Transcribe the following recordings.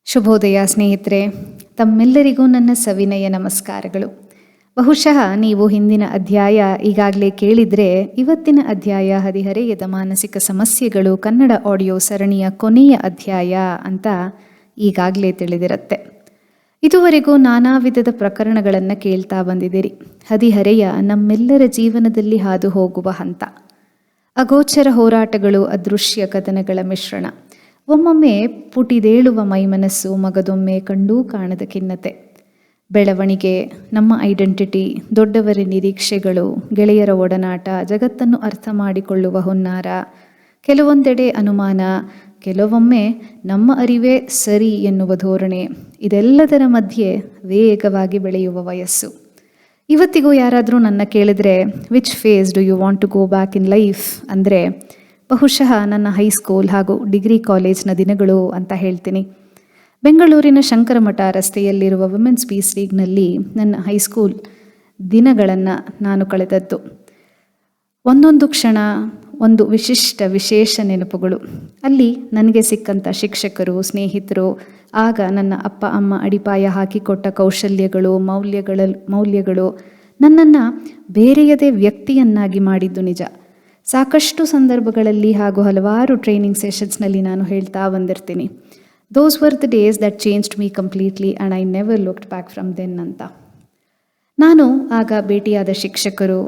ಶುಭೋದಯ ಸ್ನೇಹಿತರೆ, ತಮ್ಮೆಲ್ಲರಿಗೂ ನನ್ನ ಸವಿನಯ ನಮಸ್ಕಾರಗಳು. ಬಹುಶಃ ನೀವು ಹಿಂದಿನ ಅಧ್ಯಾಯ ಈಗಾಗಲೇ ಕೇಳಿದರೆ ಇವತ್ತಿನ ಅಧ್ಯಾಯ ಹದಿಹರೆಯದ ಮಾನಸಿಕ ಸಮಸ್ಯೆಗಳು ಕನ್ನಡ ಆಡಿಯೋ ಸರಣಿಯ ಕೊನೆಯ ಅಧ್ಯಾಯ ಅಂತ ಈಗಾಗಲೇ ತಿಳಿದಿರುತ್ತೆ. ಇದುವರೆಗೂ ನಾನಾ ವಿಧದ ಪ್ರಕರಣಗಳನ್ನು ಕೇಳ್ತಾ ಬಂದಿದ್ದೀರಿ. ಹದಿಹರೆಯ ನಮ್ಮೆಲ್ಲರ ಜೀವನದಲ್ಲಿ ಹಾದು ಹೋಗುವ ಹಂತ. ಅಗೋಚರ ಹೋರಾಟಗಳು, ಅದೃಶ್ಯ ಕದನಗಳ ಮಿಶ್ರಣ. ಒಮ್ಮೊಮ್ಮೆ ಪುಟಿದೇಳುವ ಮೈಮನಸ್ಸು, ಮಗದೊಮ್ಮೆ ಕಂಡೂ ಕಾಣದ ಖಿನ್ನತೆ. ಬೆಳವಣಿಗೆ, ನಮ್ಮ ಐಡೆಂಟಿಟಿ, ದೊಡ್ಡವರ ನಿರೀಕ್ಷೆಗಳು, ಗೆಳೆಯರ ಒಡನಾಟ, ಜಗತ್ತನ್ನು ಅರ್ಥ ಮಾಡಿಕೊಳ್ಳುವ ಹುನ್ನಾರ, ಕೆಲವೊಂದೆಡೆ ಅನುಮಾನ, ಕೆಲವೊಮ್ಮೆ ನಮ್ಮ ಅರಿವೇ ಸರಿ ಎನ್ನುವ ಧೋರಣೆ. ಇದೆಲ್ಲದರ ಮಧ್ಯೆ ವೇಗವಾಗಿ ಬೆಳೆಯುವ ವಯಸ್ಸು. ಇವತ್ತಿಗೂ ಯಾರಾದರೂ ನನ್ನ ಕೇಳಿದ್ರೆ which phase do you want to go back in life ಅಂದರೆ ಬಹುಶಃ ನನ್ನ ಹೈಸ್ಕೂಲ್ ಹಾಗೂ ಡಿಗ್ರಿ ಕಾಲೇಜ್ನ ದಿನಗಳು ಅಂತ ಹೇಳ್ತೀನಿ. ಬೆಂಗಳೂರಿನ ಶಂಕರಮಠ ರಸ್ತೆಯಲ್ಲಿರುವ ವಿಮೆನ್ಸ್ ಪೀಸ್ ಲೀಗ್ನಲ್ಲಿ ನನ್ನ ಹೈಸ್ಕೂಲ್ ದಿನಗಳನ್ನು ನಾನು ಕಳೆದದ್ದು. ಒಂದೊಂದು ಕ್ಷಣ ಒಂದು ವಿಶೇಷ ನೆನಪುಗಳು. ಅಲ್ಲಿ ನನಗೆ ಸಿಕ್ಕಂಥ ಶಿಕ್ಷಕರು, ಸ್ನೇಹಿತರು, ಆಗ ನನ್ನ ಅಪ್ಪ ಅಮ್ಮ ಅಡಿಪಾಯ ಹಾಕಿಕೊಟ್ಟ ಕೌಶಲ್ಯಗಳು, ಮೌಲ್ಯಗಳು ನನ್ನನ್ನು ಬೇರೆಯದೇ ವ್ಯಕ್ತಿಯನ್ನಾಗಿ ಮಾಡಿದ್ದು ನಿಜ. ಸಾಕಷ್ಟು ಸಂದರ್ಭಗಳಲ್ಲಿ ಹಾಗೂ ಹಲವಾರು ಟ್ರೈನಿಂಗ್ ಸೆಷನ್ಸ್ನಲ್ಲಿ ನಾನು ಹೇಳ್ತಾ ಬಂದಿರ್ತೀನಿ, those were the days that changed me completely and I never looked back from then ಅಂತ. ನಾನು ಆಗ ಭೇಟಿಯಾದ ಶಿಕ್ಷಕರು,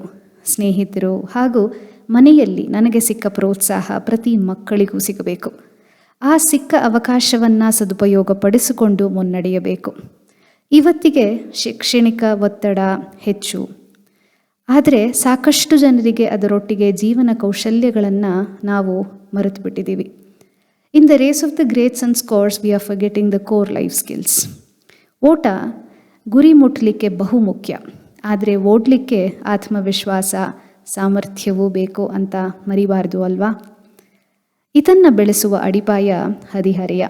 ಸ್ನೇಹಿತರು ಹಾಗೂ ಮನೆಯಲ್ಲಿ ನನಗೆ ಸಿಕ್ಕ ಪ್ರೋತ್ಸಾಹ ಪ್ರತಿ ಮಕ್ಕಳಿಗೂ ಸಿಗಬೇಕು. ಆ ಸಿಕ್ಕ ಅವಕಾಶವನ್ನು ಸದುಪಯೋಗ ಪಡಿಸಿಕೊಂಡು ಮುನ್ನಡೆಯಬೇಕು. ಇವತ್ತಿಗೆ ಶೈಕ್ಷಣಿಕ ಒತ್ತಡ ಹೆಚ್ಚು, ಆದರೆ ಸಾಕಷ್ಟು ಜನರಿಗೆ ಅದರೊಟ್ಟಿಗೆ ಜೀವನ ಕೌಶಲ್ಯಗಳನ್ನು ನಾವು ಮರೆತು ಬಿಟ್ಟಿದ್ದೀವಿ. In the race of the grades and scores we are forgetting the core life skills. ಓಟ ಗುರಿ ಮುಟ್ಟಲಿಕ್ಕೆ ಬಹು ಮುಖ್ಯ, ಆದರೆ ಓಡಲಿಕ್ಕೆ ಆತ್ಮವಿಶ್ವಾಸ, ಸಾಮರ್ಥ್ಯವೂ ಬೇಕು ಅಂತ ಮರಿಬಾರ್ದು ಅಲ್ವಾ? ಇದನ್ನು ಬೆಳೆಸುವ ಅಡಿಪಾಯ ಹದಿಹರೆಯ.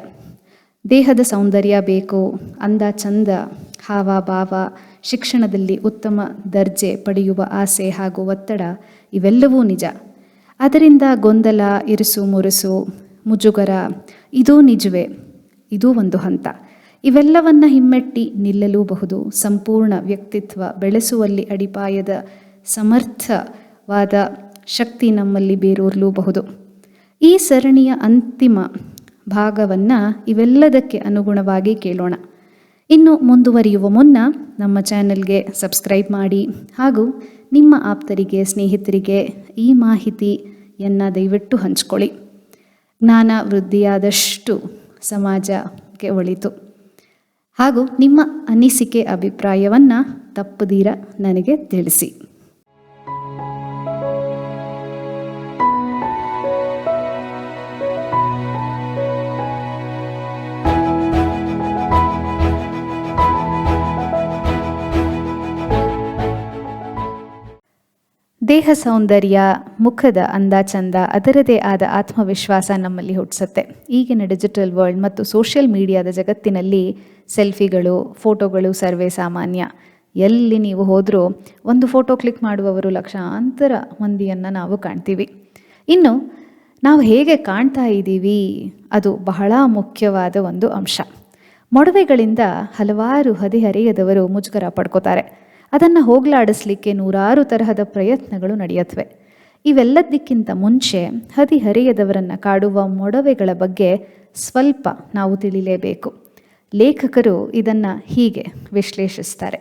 ದೇಹದ ಸೌಂದರ್ಯ ಬೇಕು, ಅಂದ ಚಂದ, ಹಾವಭಾವ, ಶಿಕ್ಷಣದಲ್ಲಿ ಉತ್ತಮ ದರ್ಜೆ ಪಡೆಯುವ ಆಸೆ ಹಾಗೂ ಒತ್ತಡ ಇವೆಲ್ಲವೂ ನಿಜ. ಅದರಿಂದ ಗೊಂದಲ, ಇರುಸು ಮುರುಸು, ಮುಜುಗರ ಇದೂ ನಿಜವೇ. ಇದೂ ಒಂದು ಹಂತ. ಇವೆಲ್ಲವನ್ನು ಹಿಮ್ಮೆಟ್ಟಿ ನಿಲ್ಲಲೂಬಹುದು. ಸಂಪೂರ್ಣ ವ್ಯಕ್ತಿತ್ವ ಬೆಳೆಸುವಲ್ಲಿ ಅಡಿಪಾಯದ ಸಮರ್ಥವಾದ ಶಕ್ತಿ ನಮ್ಮಲ್ಲಿ ಬೇರೂರಲೂಬಹುದು. ಈ ಸರಣಿಯ ಅಂತಿಮ ಭಾಗವನ್ನು ಇವೆಲ್ಲದಕ್ಕೆ ಅನುಗುಣವಾಗಿ ಕೇಳೋಣ. ಇನ್ನು ಮುಂದುವರಿಯುವ ಮುನ್ನ ನಮ್ಮ ಚಾನೆಲ್ಗೆ ಸಬ್ಸ್ಕ್ರೈಬ್ ಮಾಡಿ ಹಾಗೂ ನಿಮ್ಮ ಆಪ್ತರಿಗೆ, ಸ್ನೇಹಿತರಿಗೆ ಈ ಮಾಹಿತಿಯನ್ನು ದಯವಿಟ್ಟು ಹಂಚ್ಕೊಳ್ಳಿ. ಜ್ಞಾನ ವೃದ್ಧಿಯಾದಷ್ಟು ಸಮಾಜಕ್ಕೆ ಒಳಿತು. ಹಾಗೂ ನಿಮ್ಮ ಅನಿಸಿಕೆ, ಅಭಿಪ್ರಾಯವನ್ನು ತಪ್ಪದಿರ ನನಗೆ ತಿಳಿಸಿ. ದೇಹ ಸೌಂದರ್ಯ, ಮುಖದ ಅಂದ ಚಂದ, ಅದರದೇ ಆದ ಆತ್ಮವಿಶ್ವಾಸ ನಮ್ಮಲ್ಲಿ ಹುಟ್ಟಿಸುತ್ತೆ. ಈಗಿನ ಡಿಜಿಟಲ್ ವರ್ಲ್ಡ್ ಮತ್ತು ಸೋಷಿಯಲ್ ಮೀಡಿಯಾದ ಜಗತ್ತಿನಲ್ಲಿ ಸೆಲ್ಫಿಗಳು, ಫೋಟೋಗಳು ಸರ್ವೇ ಸಾಮಾನ್ಯ. ಎಲ್ಲಿ ನೀವು ಹೋದರೂ ಒಂದು ಫೋಟೋ ಕ್ಲಿಕ್ ಮಾಡುವವರು ಲಕ್ಷಾಂತರ ಮಂದಿಯನ್ನು ನಾವು ಕಾಣ್ತೀವಿ. ಇನ್ನು ನಾವು ಹೇಗೆ ಕಾಣ್ತಾ ಇದ್ದೀವಿ ಅದು ಬಹಳ ಮುಖ್ಯವಾದ ಒಂದು ಅಂಶ. ಮೊಡವೆಗಳಿಂದ ಹಲವಾರು ಹದಿಹರೆಯದವರು ಮುಜುಗರ ಪಡ್ಕೋತಾರೆ. ಅದನ್ನು ಹೋಗಲಾಡಿಸ್ಲಿಕ್ಕೆ ನೂರಾರು ತರಹದ ಪ್ರಯತ್ನಗಳು ನಡೆಯುತ್ತವೆ. ಇವೆಲ್ಲದಕ್ಕಿಂತ ಮುಂಚೆ ಹದಿಹರೆಯದವರನ್ನು ಕಾಡುವ ಮೊಡವೆಗಳ ಬಗ್ಗೆ ಸ್ವಲ್ಪ ನಾವು ತಿಳಿಯಲೇಬೇಕು. ಲೇಖಕರು ಇದನ್ನು ಹೀಗೆ ವಿಶ್ಲೇಷಿಸ್ತಾರೆ.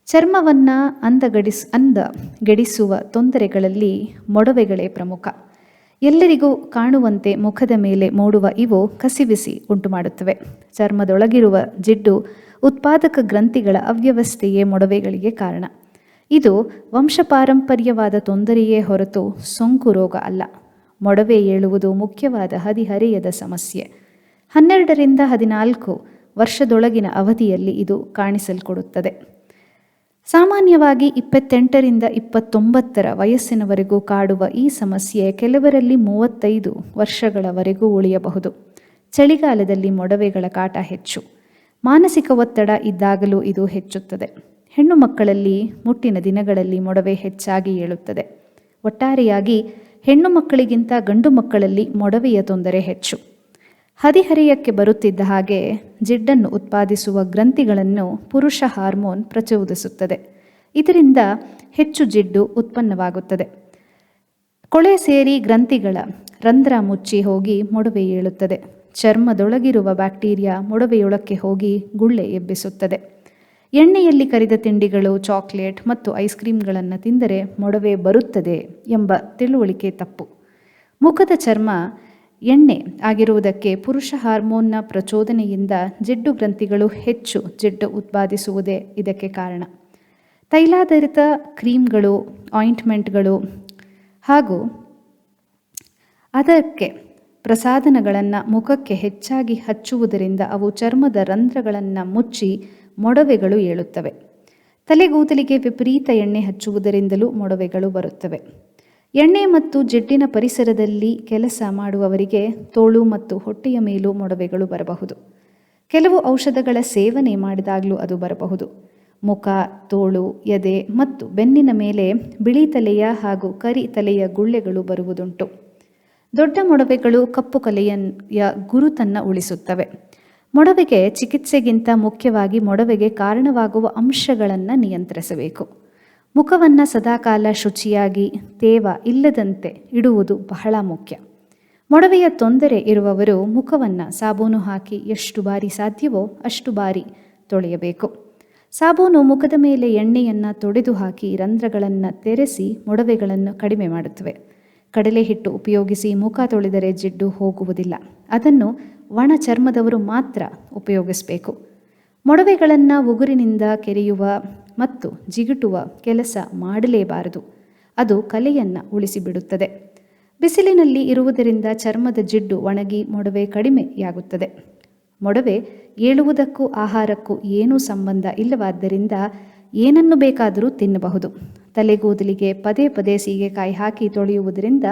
ಚರ್ಮವನ್ನು ಅಂದಗೆಡಿಸುವ ತೊಂದರೆಗಳಲ್ಲಿ ಮೊಡವೆಗಳೇ ಪ್ರಮುಖ. ಎಲ್ಲರಿಗೂ ಕಾಣುವಂತೆ ಮುಖದ ಮೇಲೆ ಮೂಡುವ ಇವು ಕಸಿವಿಸಿ ಉಂಟು ಮಾಡುತ್ತವೆ. ಚರ್ಮದೊಳಗಿರುವ ಜಿಡ್ಡು, ಉತ್ಪಾದಕ ಗ್ರಂಥಿಗಳ ಅವ್ಯವಸ್ಥೆಯೇ ಮೊಡವೆಗಳಿಗೆ ಕಾರಣ. ಇದು ವಂಶಪಾರಂಪರ್ಯವಾದ ತೊಂದರೆಯೇ ಹೊರತು ಸೋಂಕು ರೋಗ ಅಲ್ಲ. ಮೊಡವೆ ಏಳುವುದು ಮುಖ್ಯವಾದ ಹದಿಹರೆಯದ ಸಮಸ್ಯೆ. 12ರಿಂದ 14 ವರ್ಷದೊಳಗಿನ ಅವಧಿಯಲ್ಲಿ ಇದು ಕಾಣಿಸಲ್ಕೊಡುತ್ತದೆ. ಸಾಮಾನ್ಯವಾಗಿ 28ರಿಂದ 29 ವಯಸ್ಸಿನವರೆಗೂ ಕಾಡುವ ಈ ಸಮಸ್ಯೆ ಕೆಲವರಲ್ಲಿ 35 ವರ್ಷಗಳವರೆಗೂ ಉಳಿಯಬಹುದು. ಚಳಿಗಾಲದಲ್ಲಿ ಮೊಡವೆಗಳ ಕಾಟ ಹೆಚ್ಚು. ಮಾನಸಿಕ ಒತ್ತಡ ಇದ್ದಾಗಲೂ ಇದು ಹೆಚ್ಚುತ್ತದೆ. ಹೆಣ್ಣು ಮಕ್ಕಳಲ್ಲಿ ಮುಟ್ಟಿನ ದಿನಗಳಲ್ಲಿ ಮೊಡವೆ ಹೆಚ್ಚಾಗಿ ಏಳುತ್ತದೆ. ಒಟ್ಟಾರೆಯಾಗಿ ಹೆಣ್ಣು ಮಕ್ಕಳಿಗಿಂತ ಗಂಡು ಮಕ್ಕಳಲ್ಲಿ ಮೊಡವೆಯ ತೊಂದರೆ ಹೆಚ್ಚು. ಹದಿಹರೆಯಕ್ಕೆ ಬರುತ್ತಿದ್ದ ಹಾಗೆ ಜಿಡ್ಡನ್ನು ಉತ್ಪಾದಿಸುವ ಗ್ರಂಥಿಗಳನ್ನು ಪುರುಷ ಹಾರ್ಮೋನ್ ಪ್ರಚೋದಿಸುತ್ತದೆ. ಇದರಿಂದ ಹೆಚ್ಚು ಜಿಡ್ಡು ಉತ್ಪನ್ನವಾಗುತ್ತದೆ. ಕೊಳೆ ಸೇರಿ ಗ್ರಂಥಿಗಳ ರಂಧ್ರ ಮುಚ್ಚಿ ಹೋಗಿ ಮೊಡವೆ ಏಳುತ್ತದೆ. ಚರ್ಮದೊಳಗಿರುವ ಬ್ಯಾಕ್ಟೀರಿಯಾ ಮೊಡವೆಯೊಳಕ್ಕೆ ಹೋಗಿ ಗುಳ್ಳೆ ಎಬ್ಬಿಸುತ್ತದೆ. ಎಣ್ಣೆಯಲ್ಲಿ ಕರಿದ ತಿಂಡಿಗಳು, ಚಾಕ್ಲೇಟ್ ಮತ್ತು ಐಸ್ ಕ್ರೀಮ್ಗಳನ್ನು ತಿಂದರೆ ಮೊಡವೆ ಬರುತ್ತದೆ ಎಂಬ ತಿಳುವಳಿಕೆ ತಪ್ಪು. ಮುಖದ ಚರ್ಮ ಎಣ್ಣೆ ಆಗಿರುವುದಕ್ಕೆ ಪುರುಷ ಹಾರ್ಮೋನ್ನ ಪ್ರಚೋದನೆಯಿಂದ ಜಿಡ್ಡು ಗ್ರಂಥಿಗಳು ಹೆಚ್ಚು ಜಿಡ್ಡು ಉತ್ಪಾದಿಸುವುದೇ ಇದಕ್ಕೆ ಕಾರಣ. ತೈಲಾಧಾರಿತ ಕ್ರೀಮ್ಗಳು, ಆಯಿಂಟ್ಮೆಂಟ್ಗಳು ಹಾಗೂ ಅದಕ್ಕೆ ಪ್ರಸಾಧನಗಳನ್ನು ಮುಖಕ್ಕೆ ಹೆಚ್ಚಾಗಿ ಹಚ್ಚುವುದರಿಂದ ಅವು ಚರ್ಮದ ರಂಧ್ರಗಳನ್ನು ಮುಚ್ಚಿ ಮೊಡವೆಗಳು ಏಳುತ್ತವೆ. ತಲೆಗೂದಲಿಗೆ ವಿಪರೀತ ಎಣ್ಣೆ ಹಚ್ಚುವುದರಿಂದಲೂ ಮೊಡವೆಗಳು ಬರುತ್ತವೆ. ಎಣ್ಣೆ ಮತ್ತು ಜಿಡ್ಡಿನ ಪರಿಸರದಲ್ಲಿ ಕೆಲಸ ಮಾಡುವವರಿಗೆ ತೋಳು ಮತ್ತು ಹೊಟ್ಟೆಯ ಮೇಲೂ ಮೊಡವೆಗಳು ಬರಬಹುದು. ಕೆಲವು ಔಷಧಗಳ ಸೇವನೆ ಮಾಡಿದಾಗಲೂ ಅದು ಬರಬಹುದು. ಮುಖ, ತೋಳು, ಎದೆ ಮತ್ತು ಬೆನ್ನಿನ ಮೇಲೆ ಬಿಳಿ ತಲೆಯ ಹಾಗೂ ಕರಿ ತಲೆಯ ಗುಳ್ಳೆಗಳು ಬರುವುದುಂಟು. ದೊಡ್ಡ ಮೊಡವೆಗಳು ಕಪ್ಪು ಕಲೆಯ ಗುರುತನ್ನು ಉಳಿಸುತ್ತವೆ. ಮೊಡವೆಗೆ ಚಿಕಿತ್ಸೆಗಿಂತ ಮುಖ್ಯವಾಗಿ ಮೊಡವೆಗೆ ಕಾರಣವಾಗುವ ಅಂಶಗಳನ್ನು ನಿಯಂತ್ರಿಸಬೇಕು. ಮುಖವನ್ನು ಸದಾಕಾಲ ಶುಚಿಯಾಗಿ ತೇವ ಇಲ್ಲದಂತೆ ಇಡುವುದು ಬಹಳ ಮುಖ್ಯ. ಮೊಡವೆಯ ತೊಂದರೆ ಇರುವವರು ಮುಖವನ್ನು ಸಾಬೂನು ಹಾಕಿ ಎಷ್ಟು ಬಾರಿ ಸಾಧ್ಯವೋ ಅಷ್ಟು ಬಾರಿ ತೊಳೆಯಬೇಕು. ಸಾಬೂನು ಮುಖದ ಮೇಲೆ ಎಣ್ಣೆಯನ್ನು ತೊಡೆದು ಹಾಕಿ ರಂಧ್ರಗಳನ್ನು ತೆರೆಸಿ ಮೊಡವೆಗಳನ್ನು ಕಡಿಮೆ ಮಾಡುತ್ತವೆ. ಕಡಲೆ ಹಿಟ್ಟು ಉಪಯೋಗಿಸಿ ಮುಖ ತೊಳೆದರೆ ಜಿಡ್ಡು ಹೋಗುವುದಿಲ್ಲ. ಅದನ್ನು ಒಣ ಚರ್ಮದವರು ಮಾತ್ರ ಉಪಯೋಗಿಸಬೇಕು. ಮೊಡವೆಗಳನ್ನು ಉಗುರಿನಿಂದ ಕೆರೆಯುವ ಮತ್ತು ಜಿಗುಟುವ ಕೆಲಸ ಮಾಡಲೇಬಾರದು. ಅದು ಕಲೆಯನ್ನು ಉಳಿಸಿಬಿಡುತ್ತದೆ. ಬಿಸಿಲಿನಲ್ಲಿ ಇರುವುದರಿಂದ ಚರ್ಮದ ಜಿಡ್ಡು ಒಣಗಿ ಮೊಡವೆ ಕಡಿಮೆಯಾಗುತ್ತದೆ. ಮೊಡವೆ ಏಳುವುದಕ್ಕೂ ಆಹಾರಕ್ಕೂ ಏನೂ ಸಂಬಂಧ ಇಲ್ಲವಾದ್ದರಿಂದ ಏನನ್ನು ಬೇಕಾದರೂ ತಿನ್ನಬಹುದು. ತಲೆಗೂದಲಿಗೆ ಪದೇ ಪದೇ ಸೀಗೆಕಾಯಿ ಹಾಕಿ ತೊಳೆಯುವುದರಿಂದ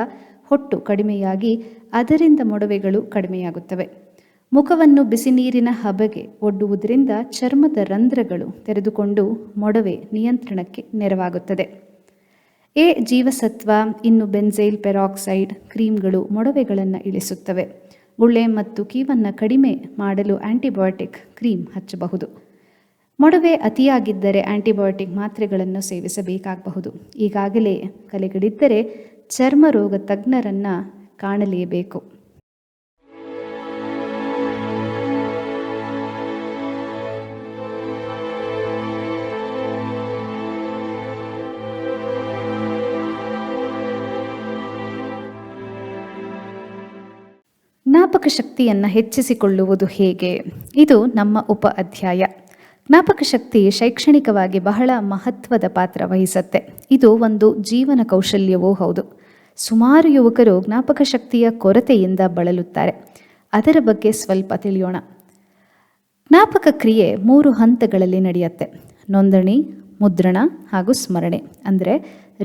ಹೊಟ್ಟು ಕಡಿಮೆಯಾಗಿ ಅದರಿಂದ ಮೊಡವೆಗಳು ಕಡಿಮೆಯಾಗುತ್ತವೆ. ಮುಖವನ್ನು ಬಿಸಿ ನೀರಿನ ಹಬೆಗೆ ಒಡ್ಡುವುದರಿಂದ ಚರ್ಮದ ರಂಧ್ರಗಳು ತೆರೆದುಕೊಂಡು ಮೊಡವೆ ನಿಯಂತ್ರಣಕ್ಕೆ ನೆರವಾಗುತ್ತದೆ. ಎ ಜೀವಸತ್ವ, ಇನ್ನು ಬೆಂಜೈಲ್ ಪೆರಾಕ್ಸೈಡ್ ಕ್ರೀಮ್ಗಳು ಮೊಡವೆಗಳನ್ನು ಇಳಿಸುತ್ತವೆ. ಗುಳ್ಳೆ ಮತ್ತು ಕೀವನ್ನು ಕಡಿಮೆ ಮಾಡಲು ಆಂಟಿಬಯೋಟಿಕ್ ಕ್ರೀಮ್ ಹಚ್ಚಬಹುದು. ಮೊಡವೆ ಅತಿಯಾಗಿದ್ದರೆ ಆಂಟಿಬಯೋಟಿಕ್ ಮಾತ್ರೆಗಳನ್ನು ಸೇವಿಸಬೇಕಾಗಬಹುದು. ಈಗಾಗಲೇ ಕಲೆಗಳಿದ್ದರೆ ಚರ್ಮ ರೋಗ ತಜ್ಞರನ್ನು ಕಾಣಲೇಬೇಕು. ಜ್ಞಾಪಕ ಶಕ್ತಿಯನ್ನು ಹೆಚ್ಚಿಸಿಕೊಳ್ಳುವುದು ಹೇಗೆ? ಇದು ನಮ್ಮ ಉಪ ಅಧ್ಯಾಯ. ಜ್ಞಾಪಕ ಶಕ್ತಿ ಶೈಕ್ಷಣಿಕವಾಗಿ ಬಹಳ ಮಹತ್ವದ ಪಾತ್ರ ವಹಿಸುತ್ತೆ. ಇದು ಒಂದು ಜೀವನ ಕೌಶಲ್ಯವೂ ಹೌದು. ಸುಮಾರು ಯುವಕರು ಜ್ಞಾಪಕ ಶಕ್ತಿಯ ಕೊರತೆಯಿಂದ ಬಳಲುತ್ತಾರೆ. ಅದರ ಬಗ್ಗೆ ಸ್ವಲ್ಪ ತಿಳಿಯೋಣ. ಜ್ಞಾಪಕ ಕ್ರಿಯೆ 3 ಹಂತಗಳಲ್ಲಿ ನಡೆಯುತ್ತೆ: ನೋಂದಣಿ, ಮುದ್ರಣ ಹಾಗೂ ಸ್ಮರಣೆ. ಅಂದರೆ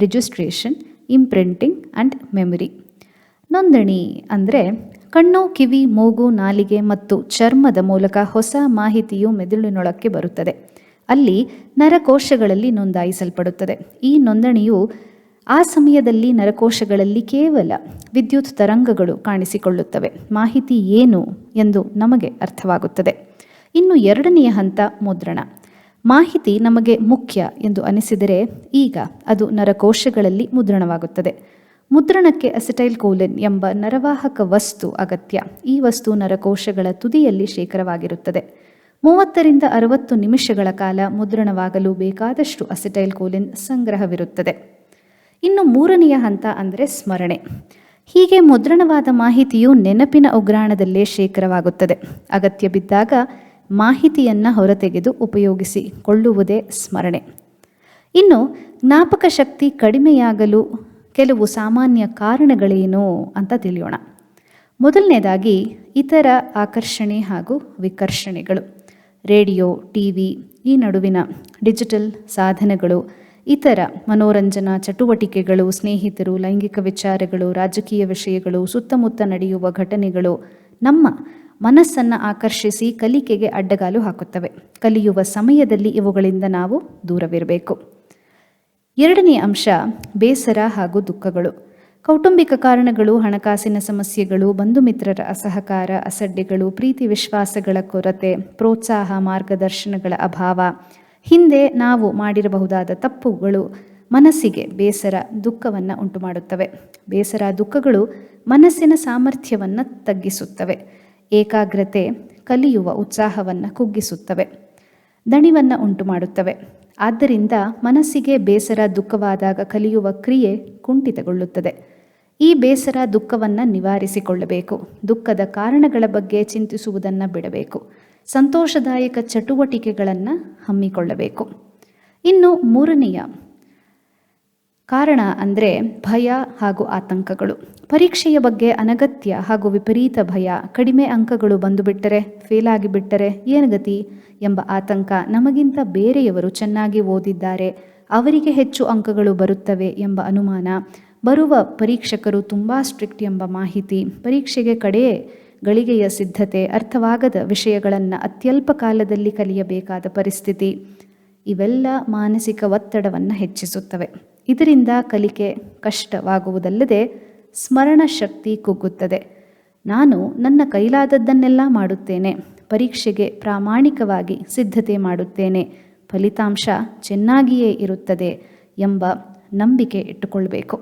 ರಿಜಿಸ್ಟ್ರೇಷನ್, ಇಂಪ್ರಿಂಟಿಂಗ್ ಆ್ಯಂಡ್ ಮೆಮೊರಿ. ನೋಂದಣಿ ಅಂದರೆ ಕಣ್ಣು, ಕಿವಿ, ಮೂಗು, ನಾಲಿಗೆ ಮತ್ತು ಚರ್ಮದ ಮೂಲಕ ಹೊಸ ಮಾಹಿತಿಯು ಮೆದುಳಿನೊಳಕ್ಕೆ ಬರುತ್ತದೆ. ಅಲ್ಲಿ ನರಕೋಶಗಳಲ್ಲಿ ನೋಂದಾಯಿಸಲ್ಪಡುತ್ತದೆ. ಈ ನೋಂದಣಿಯು ಆ ಸಮಯದಲ್ಲಿ ನರಕೋಶಗಳಲ್ಲಿ ಕೇವಲ ವಿದ್ಯುತ್ ತರಂಗಗಳು ಕಾಣಿಸಿಕೊಳ್ಳುತ್ತವೆ. ಮಾಹಿತಿ ಏನು ಎಂದು ನಮಗೆ ಅರ್ಥವಾಗುತ್ತದೆ. ಇನ್ನು 2ನೆಯ ಹಂತ ಮುದ್ರಣ. ಮಾಹಿತಿ ನಮಗೆ ಮುಖ್ಯ ಎಂದು ಅನಿಸಿದರೆ ಈಗ ಅದು ನರಕೋಶಗಳಲ್ಲಿ ಮುದ್ರಣವಾಗುತ್ತದೆ. ಮುದ್ರಣಕ್ಕೆ ಅಸಿಟೈಲ್ ಕೋಲಿನ್ ಎಂಬ ನರವಾಹಕ ವಸ್ತು ಅಗತ್ಯ. ಈ ವಸ್ತು ನರಕೋಶಗಳ ತುದಿಯಲ್ಲಿ ಶೇಖರವಾಗಿರುತ್ತದೆ. 30 ರಿಂದ 60 ನಿಮಿಷಗಳ ಕಾಲ ಮುದ್ರಣವಾಗಲು ಬೇಕಾದಷ್ಟು ಅಸಿಟೈಲ್ ಕೋಲಿನ್ ಸಂಗ್ರಹವಿರುತ್ತದೆ. ಇನ್ನು 3ನೆಯ ಹಂತ ಅಂದರೆ ಸ್ಮರಣೆ. ಹೀಗೆ ಮುದ್ರಣವಾದ ಮಾಹಿತಿಯು ನೆನಪಿನ ಉಗ್ರಾಣದಲ್ಲೇ ಶೇಖರವಾಗುತ್ತದೆ. ಅಗತ್ಯ ಬಿದ್ದಾಗ ಮಾಹಿತಿಯನ್ನು ಹೊರತೆಗೆದು ಉಪಯೋಗಿಸಿಕೊಳ್ಳುವುದೇ ಸ್ಮರಣೆ. ಇನ್ನು ಜ್ಞಾಪಕ ಶಕ್ತಿ ಕಡಿಮೆಯಾಗಲು ಕೆಲವು ಸಾಮಾನ್ಯ ಕಾರಣಗಳೇನು ಅಂತ ತಿಳಿಯೋಣ. ಮೊದಲನೇದಾಗಿ ಇತರ ಆಕರ್ಷಣೆ ಹಾಗೂ ವಿಕರ್ಷಣೆಗಳು. ರೇಡಿಯೋ, ಟಿವಿ, ಈ ನಡುವಿನ ಡಿಜಿಟಲ್ ಸಾಧನಗಳು, ಇತರ ಮನೋರಂಜನಾ ಚಟುವಟಿಕೆಗಳು, ಸ್ನೇಹಿತರು, ಲೈಂಗಿಕ ವಿಚಾರಗಳು, ರಾಜಕೀಯ ವಿಷಯಗಳು, ಸುತ್ತಮುತ್ತ ನಡೆಯುವ ಘಟನೆಗಳು ನಮ್ಮ ಮನಸ್ಸನ್ನು ಆಕರ್ಷಿಸಿ ಕಲಿಕೆಗೆ ಅಡ್ಡಗಾಲು ಹಾಕುತ್ತವೆ. ಕಲಿಯುವ ಸಮಯದಲ್ಲಿ ಇವುಗಳಿಂದ ನಾವು ದೂರವಿರಬೇಕು. 2ನೇ ಅಂಶ ಬೇಸರ ಹಾಗೂ ದುಃಖಗಳು. ಕೌಟುಂಬಿಕ ಕಾರಣಗಳು, ಹಣಕಾಸಿನ ಸಮಸ್ಯೆಗಳು, ಬಂಧು ಮಿತ್ರರ ಅಸಹಕಾರ, ಅಸಡ್ಡೆಗಳು, ಪ್ರೀತಿ ವಿಶ್ವಾಸಗಳ ಕೊರತೆ, ಪ್ರೋತ್ಸಾಹ, ಮಾರ್ಗದರ್ಶನಗಳ ಅಭಾವ, ಹಿಂದೆ ನಾವು ಮಾಡಿರಬಹುದಾದ ತಪ್ಪುಗಳು ಮನಸ್ಸಿಗೆ ಬೇಸರ, ದುಃಖವನ್ನು ಉಂಟು ಮಾಡುತ್ತವೆ. ಬೇಸರ, ದುಃಖಗಳು ಮನಸ್ಸಿನ ಸಾಮರ್ಥ್ಯವನ್ನು ತಗ್ಗಿಸುತ್ತವೆ. ಏಕಾಗ್ರತೆ, ಕಲಿಯುವ ಉತ್ಸಾಹವನ್ನು ಕುಗ್ಗಿಸುತ್ತವೆ. ದಣಿವನ್ನು ಉಂಟು ಮಾಡುತ್ತವೆ. ಆದ್ದರಿಂದ ಮನಸ್ಸಿಗೆ ಬೇಸರ, ದುಃಖವಾದಾಗ ಕಲಿಯುವ ಕ್ರಿಯೆ ಕುಂಠಿತಗೊಳ್ಳುತ್ತದೆ. ಈ ಬೇಸರ, ದುಃಖವನ್ನು ನಿವಾರಿಸಿಕೊಳ್ಳಬೇಕು. ದುಃಖದ ಕಾರಣಗಳ ಬಗ್ಗೆ ಚಿಂತಿಸುವುದನ್ನು ಬಿಡಬೇಕು. ಸಂತೋಷದಾಯಕ ಚಟುವಟಿಕೆಗಳನ್ನು ಹಮ್ಮಿಕೊಳ್ಳಬೇಕು. ಇನ್ನು ಮೂರನೆಯ ಕಾರಣ ಅಂದರೆ ಭಯ ಹಾಗೂ ಆತಂಕಗಳು. ಪರೀಕ್ಷೆಯ ಬಗ್ಗೆ ಅನಗತ್ಯ ಹಾಗೂ ವಿಪರೀತ ಭಯ, ಕಡಿಮೆ ಅಂಕಗಳು ಬಂದುಬಿಟ್ಟರೆ, ಫೇಲ್ ಆಗಿಬಿಟ್ಟರೆ ಏನು ಗತಿ ಎಂಬ ಆತಂಕ, ನಮಗಿಂತ ಬೇರೆಯವರು ಚೆನ್ನಾಗಿ ಓದಿದ್ದಾರೆ, ಅವರಿಗೆ ಹೆಚ್ಚು ಅಂಕಗಳು ಬರುತ್ತವೆ ಎಂಬ ಅನುಮಾನ, ಬರುವ ಪರೀಕ್ಷಕರು ತುಂಬ ಸ್ಟ್ರಿಕ್ಟ್ ಎಂಬ ಮಾಹಿತಿ, ಪರೀಕ್ಷೆಗೆ ಕಡೆಯ ಗಳಿಗೆಯ ಸಿದ್ಧತೆ, ಅರ್ಥವಾಗದ ವಿಷಯಗಳನ್ನು ಅತ್ಯಲ್ಪ ಕಾಲದಲ್ಲಿ ಕಲಿಯಬೇಕಾದ ಪರಿಸ್ಥಿತಿ, ಇವೆಲ್ಲ ಮಾನಸಿಕ ಒತ್ತಡವನ್ನು ಹೆಚ್ಚಿಸುತ್ತವೆ. ಇದರಿಂದ ಕಲಿಕೆ ಕಷ್ಟವಾಗುವುದಲ್ಲದೆ ಸ್ಮರಣ ಶಕ್ತಿ ಕುಗ್ಗುತ್ತದೆ. ನಾನು ನನ್ನ ಕೈಲಾದದ್ದನ್ನೆಲ್ಲ ಮಾಡುತ್ತೇನೆ, ಪರೀಕ್ಷೆಗೆ ಪ್ರಾಮಾಣಿಕವಾಗಿ ಸಿದ್ಧತೆ ಮಾಡುತ್ತೇನೆ, ಫಲಿತಾಂಶ ಚೆನ್ನಾಗಿಯೇ ಇರುತ್ತದೆ ಎಂಬ ನಂಬಿಕೆ ಇಟ್ಟುಕೊಳ್ಬೇಕು.